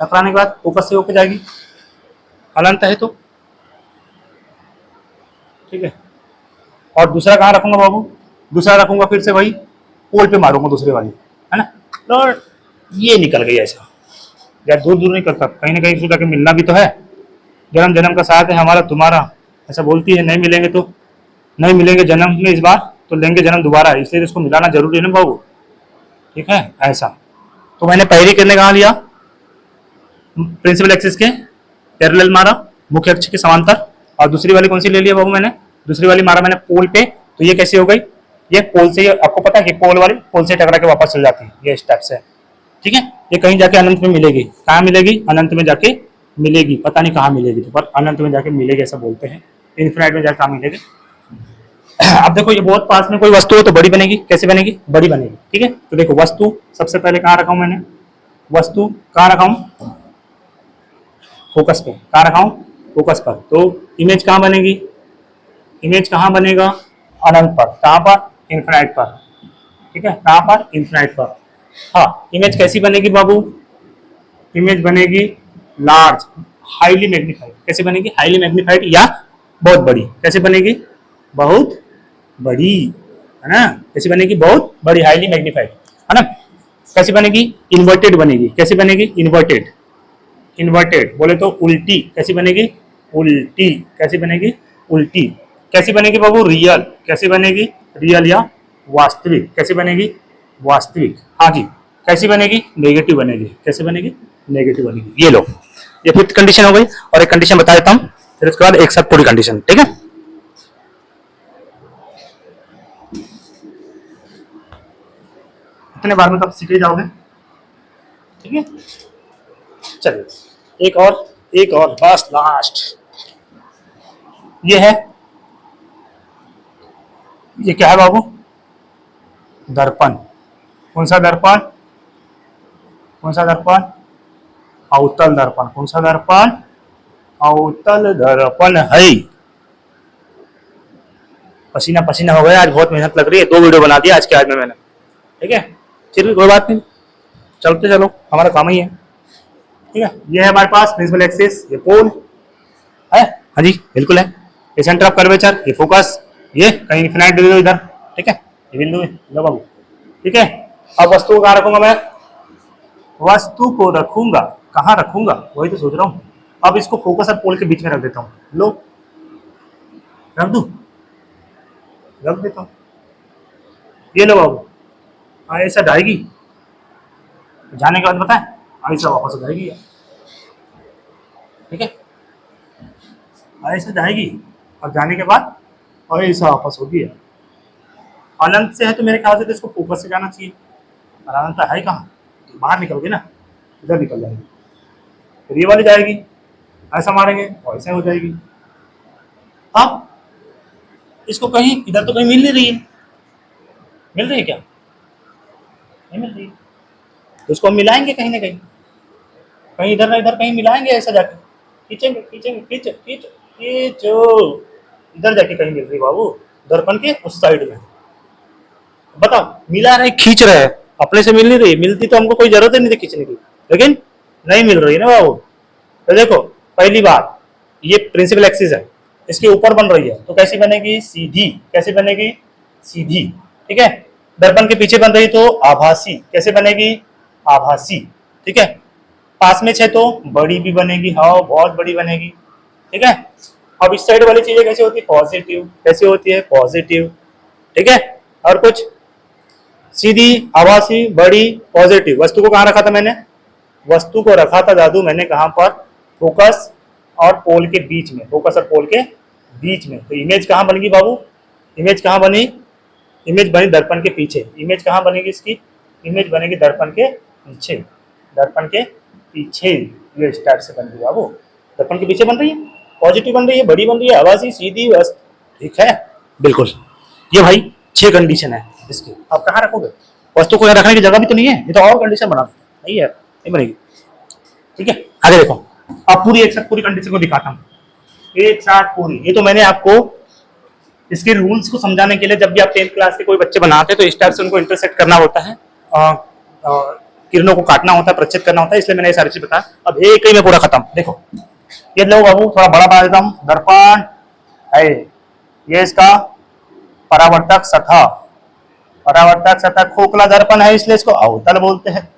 टकराने के बाद फोकस से होकर जाएगी, अनंत है तो। ठीक है, और दूसरा कहाँ रखूंगा बाबू? दूसरा रखूंगा फिर से वही पोल पे मारूंगा, दूसरे वाली, है ना। तो ये निकल गई ऐसा, या दूर दूर नहीं करता, कहीं ना कहीं से जाके मिलना भी तो है। जन्म जन्म का साथ है हमारा तुम्हारा, ऐसा बोलती है। नहीं मिलेंगे तो नहीं मिलेंगे जन्म में इस बार, तो लेंगे जन्म दोबारा, इसलिए इसको मिलाना जरूरी है ना बाबू। ठीक है ऐसा। तो मैंने पहले कितने कहा लिया, प्रिंसिपल एक्सिस के पैरेलल मारा, मुख्य अक्ष के समांतर। और दूसरी वाली कौन सी ले लिया बाबू मैंने, दूसरी वाली मारा मैंने पोल पे। तो ये कैसी हो गई, ये पोल से, आपको पता है कि पोल वाली पोल से टकरा के वापस चल जाती है, ये स्टेप से। ठीक है, ये कहीं जाके अनंत में मिलेगी। कहाँ मिलेगी, अनंत में जाके मिलेगी, पता नहीं कहाँ मिलेगी, तो पर अनंत में जाके मिलेगी ऐसा बोलते हैं। इन्फिनाइट में जाके कहाँ मिलेगी। अब देखो ये बहुत पास में कोई वस्तु हो तो बड़ी बनेगी, कैसे बनेगी, बड़ी बनेगी। ठीक है, तो देखो वस्तु सबसे पहले कहाँ रखा हूं मैंने, वस्तु कहाँ रखा हूं, फोकस पे। कहाँ रखा हूं, फोकस पर। तो इमेज कहाँ बनेगी, इमेज कहाँ बनेगा, अनंत पर। कहाँ पर, इन्फिनाइट पर। ठीक है, कहाँ पर, इन्फिनाइट पर। हाँ, इमेज कैसी बनेगी बाबू, इमेज बनेगी लार्ज, हाईली मैग्नीफाइड। कैसे बनेगी, हाईली मैग्नीफाइड या बहुत बड़ी। कैसे बनेगी, बहुत बड़ी, है ना। कैसी बनेगी, बहुत बड़ी, हाईली मैग्नीफाइड, है ना। कैसी बनेगी, इन्वर्टेड बनेगी। कैसी बनेगी, इन्वर्टेड। इन्वर्टेड बोले तो उल्टी। कैसी बनेगी, उल्टी। कैसी बनेगी, उल्टी। कैसी बनेगी बाबू, रियल। कैसी बनेगी, रियल या वास्तविक। कैसी बनेगी, वास्तविक। हाँ जी। कैसी बनेगी, नेगेटिव बनेगी। कैसे बनेगी, नेगेटिव बनेगी। ये लो, ये फिफ्थ कंडीशन हो गई। और एक कंडीशन बता देता हूँ, फिर उसके बाद एक साथ पूरी कंडीशन। ठीक है, इतने बार में तो आप सीख ही जाओगे। ठीक है, चलिए एक और बस लास्ट। ये है, ये क्या है बाबू, दर्पण। कौन सा दर्पण, कौन सा दर्पण, अवतल दर्पण। कौन सा दर्पण, अवतल दर्पण है। पसीना पसीना हो गया आज, बहुत मेहनत लग रही है, 2 वीडियो बना दिया आज के आज में मैंने। ठीक है, फिर भी कोई बात नहीं, चलते चलो, हमारा काम ही है। ठीक है, ये है हमारे पास प्रिंसिपल एक्सिस, ये पोल है। हाँ जी बिल्कुल है। ये सेंटर ऑफ कर्वेचर, ये फोकस, ये कहीं इन्फिनाइट बिंदु इधर। ठीक है, ये बिंदु है, लो बाबू। ठीक है, अब वस्तु को कहाँ रखूंगा मैं, वस्तु को रखूंगा, कहाँ रखूंगा वही तो सोच रहा हूँ। अब इसको फोकस और पोल के बीच में रख देता हूँ। लो, रख दू, रख देता हूँ। ये लो बाबू, ऐसा जाएगी, जाने के बाद पता है ऐसा वापस हो जाएगी। ठीक है, ऐसा जाएगी और जाने के बाद ऐसा वापस होगी। अनंत से है तो मेरे ख्याल से तो इसको फोकस से जाना चाहिए, और अनंत है कहाँ, बाहर निकलोगे ना, इधर निकल जाएगी। फिर ये वाली जाएगी, ऐसा मारेंगे और ऐसा हो जाएगी। अब इसको कहीं इधर तो कहीं मिल नहीं रही है, मिल रही है क्या, नहीं मिल रही है। तो इसको हम मिलाएंगे कहीं ना कहीं, कहीं इधर ना इधर कहीं मिलाएंगे, ऐसा जाके खींचेंगे खींचेंगे, खींच खींच खींचो, इधर जाके कहीं मिल रही बाबू, दर्पण के उस साइड में। बताओ, मिला रहे, खींच रहे हैं, अपने से मिल नहीं रही, मिलती तो हमको कोई जरूरत ही नहीं थी खींचने की, लेकिन नहीं मिल रही ना बाबू। तो देखो पहली बात, ये प्रिंसिपल एक्सिस है, इसके ऊपर बन रही है, तो कैसी बनेगी, सीधी। कैसी बनेगी, सीधी। ठीक है, दर्पण के पीछे बन रही तो आभासी। कैसे बनेगी, आभासी। ठीक है, पास में छे तो बड़ी भी बनेगी, हाँ बहुत बड़ी बनेगी। ठीक है, अब इस साइड वाली चीजें कैसी होती है, पॉजिटिव। कैसी होती है, पॉजिटिव। ठीक है, और कुछ, सीधी, आभासी, बड़ी, पॉजिटिव। वस्तु को कहाँ रखा था मैंने, वस्तु को रखा था दादू मैंने कहाँ पर, फोकस और पोल के बीच में, फोकस और पोल के बीच में। तो इमेज कहाँ बनेगी बाबू, इमेज कहाँ बनी, इमेज बनी दर्पण के पीछे। इमेज कहाँ बनेगी इसकी, इमेज बनेगी दर्पण के पीछे, दर्पण के पीछे। ये स्टार्ट से बन रही है बाबू, दर्पण के पीछे बन रही है, पॉजिटिव बन रही है, बड़ी बन रही है, आवासी, सीधी, वस्तु। ठीक है, बिल्कुल। ये भाई 6 कंडीशन है इसकी। आप कहाँ रखोगे, वस्तु को यहाँ रखने की जगह भी तो नहीं है, ये तो और कंडीशन बना नहीं है, नहीं बनेगी। ठीक है, आगे देखो, अब पूरी एक साथ पूरी कंडीशन को दिखाता हूँ, एक साथ पूरी। ये तो मैंने आपको इसके रूल्स को समझाने के लिए, जब भी आप 10th क्लास के कोई बच्चे बनाते हैं तो इस टाइप से उनको इंटरसेक्ट करना होता है, किरणों को काटना होता है, प्रच्छेद करना होता है, इसलिए मैंने ये सारी चीज बताया। अब एक ही में पूरा खत्म। देखो ये लो बाबू, थोड़ा बड़ा बना देता हूँ, दर्पण है, ये इसका परावर्तक सतह, परावर्तक सतह खोखला दर्पण है, इसलिए इसको अवतल बोलते हैं।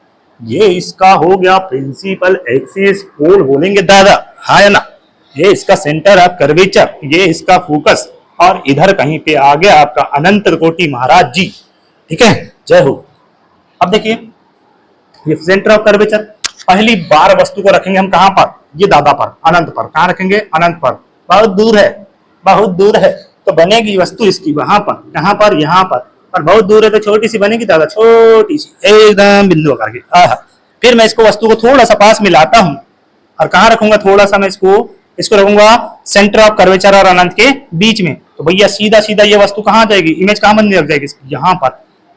ये इसका हो गया प्रिंसिपल एक्सिस पोल बोलेंगे दादा, हाँ या ना। ये इसका सेंटर ऑफ कर्वेचर, ये इसका फोकस, और इधर कहीं पे आ गया आपका अनंत कोटि महाराज जी। ठीक है, जय हो। अब देखिए ये सेंटर ऑफ कर्वेचर, पहली बार वस्तु को रखेंगे हम कहां पर, ये दादा पर, अनंत पर। कहां रखेंगे, अनंत पर। बहुत दूर है, बहुत दूर है, तो बनेगी वस्तु इसकी वहां पर, कहां पर, यहां पर। और बहुत दूर है तो छोटी सी बनेगी दादा, छोटी सी एकदम बिंदु आकार की। फिर मैं इसको वस्तु को थोड़ा सा पास मिलाता हूं, और कहां रखूंगा, थोड़ा सा मैं इसको रखूंगा सेंटर ऑफ कर्वेचर और अनंत के बीच में। तो भैया सीधा सीधा ये वस्तु कहां जाएगी, इमेज कहां बनने लग जाएगी, यहाँ पर,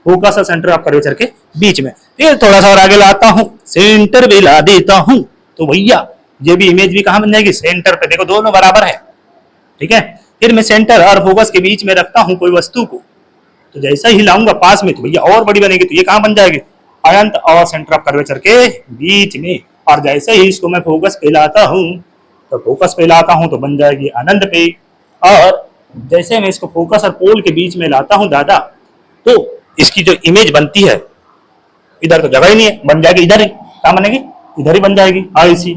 फोकस और सेंटर ऑफ कर्वेचर के बीच में। फिर थोड़ा सा और आगे लाता हूं, सेंटर भी ला देता हूं, तो भैया ये भी इमेज भी कहां बन जाएगी, सेंटर पे। देखो दोनों बराबर है। ठीक है, फिर मैं सेंटर और फोकस के बीच में रखता हूं कोई वस्तु को, तो जैसा ही लाऊंगा पास में तो भैया और बड़ी बनेगी। तो ये कहां बन जाएगी, अनंत और सेंटर ऑफ कर्वेचर के बीच में। और जैसे ही इसको मैं फोकस पे लाता हूं, तो फोकस पे लाता हूं तो बन जाएगी अनंत पे। और जैसे मैं इसको फोकस और पोल के बीच में लाता हूं दादा, तो इसकी जो इमेज बनती है, इधर तो जगह ही नहीं है, बन जाएगी इधर ही। कहां बनेगी, इधर ही बन जाएगी, ऐसी।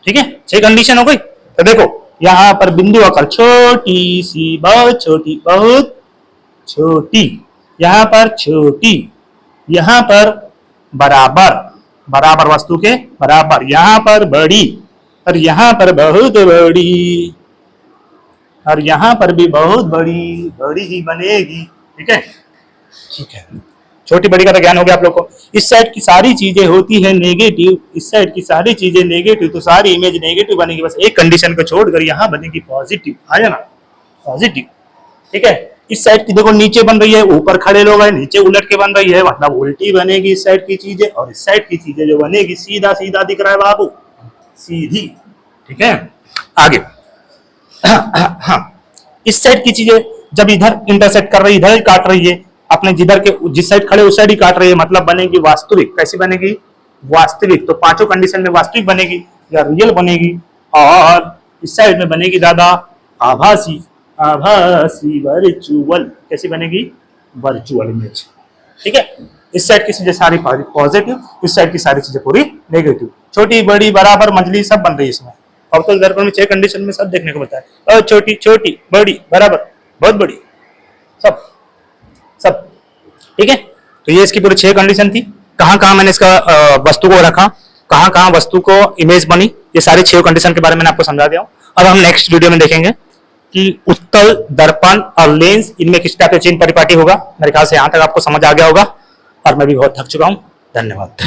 ठीक है, 6 कंडीशन हो गई। तो देखो यहाँ पर बिंदु आकर छोटी सी, बहुत छोटी, बहुत छोटी, यहाँ पर छोटी, यहाँ पर बराबर, बराबर वस्तु के बराबर, यहाँ पर बड़ी, और यहाँ पर बहुत बड़ी, और यहाँ पर भी बहुत बड़ी, बड़ी ही बनेगी। ठीक है, ठीक है, छोटी बड़ी का तो ज्ञान हो गया आप लोग को। इस साइड की सारी चीजें होती है नेगेटिव, इस साइड की सारी चीजें नेगेटिव, तो सारी इमेज नेगेटिव बनेगी। बस एक कंडीशन को छोड़कर यहाँ बनेगी पॉजिटिव, आया ना, पॉजिटिव। ठीक है, इस साइड की देखो नीचे बन रही है, ऊपर खड़े लोग हैं, नीचे उलट के बन रही है, मतलब उल्टी बनेगी इस साइड की चीजें, और इस साइड की चीजें जो बनेगी सीधा सीधा दिख रहा है बाबू, सीधी। ठीक है, आगे हाँ, इस साइड की चीजें जब इधर इंटरसेक्ट कर रही है, इधर ही काट रही है, अपने जिधर के जिस साइड खड़े उस साइड ही काट रही है, मतलब बनेगी वास्तविक। कैसी बनेगी, वास्तविक। तो पांचों कंडीशन में वास्तविक बनेगी या रियल बनेगी। और इस साइड में बनेगी दादा आभासी, आभासी वर्चुअल। कैसी बनेगी, वर्चुअल इमेज। ठीक है, इस साइड की चीजें सारी पॉजिटिव, इस साइड की सारी चीजें पूरी नेगेटिव, छोटी बड़ी बराबर मंझली सब बन रही है इसमें। अब तो दर्पण में 6 कंडीशन में सब देखने को मिलता है, और छोटी छोटी, बड़ी बराबर, बहुत बड़ी, सब सब। ठीक है, तो ये इसकी पूरी 6 कंडीशन थी। कहां कहां मैंने इसका वस्तु को रखा, कहां कहां वस्तु को इमेज बनी, ये सारी 6 कंडीशन के बारे में आपको समझा दिया हूं। अब हम नेक्स्ट वीडियो में देखेंगे कि उत्तल, दर्पण और लेंस, इनमें किस टाइप का चिन्ह परिपाटी होगा। मेरे ख्याल से यहां तक आपको समझ आ गया होगा, और मैं भी बहुत थक चुका हूं। धन्यवाद।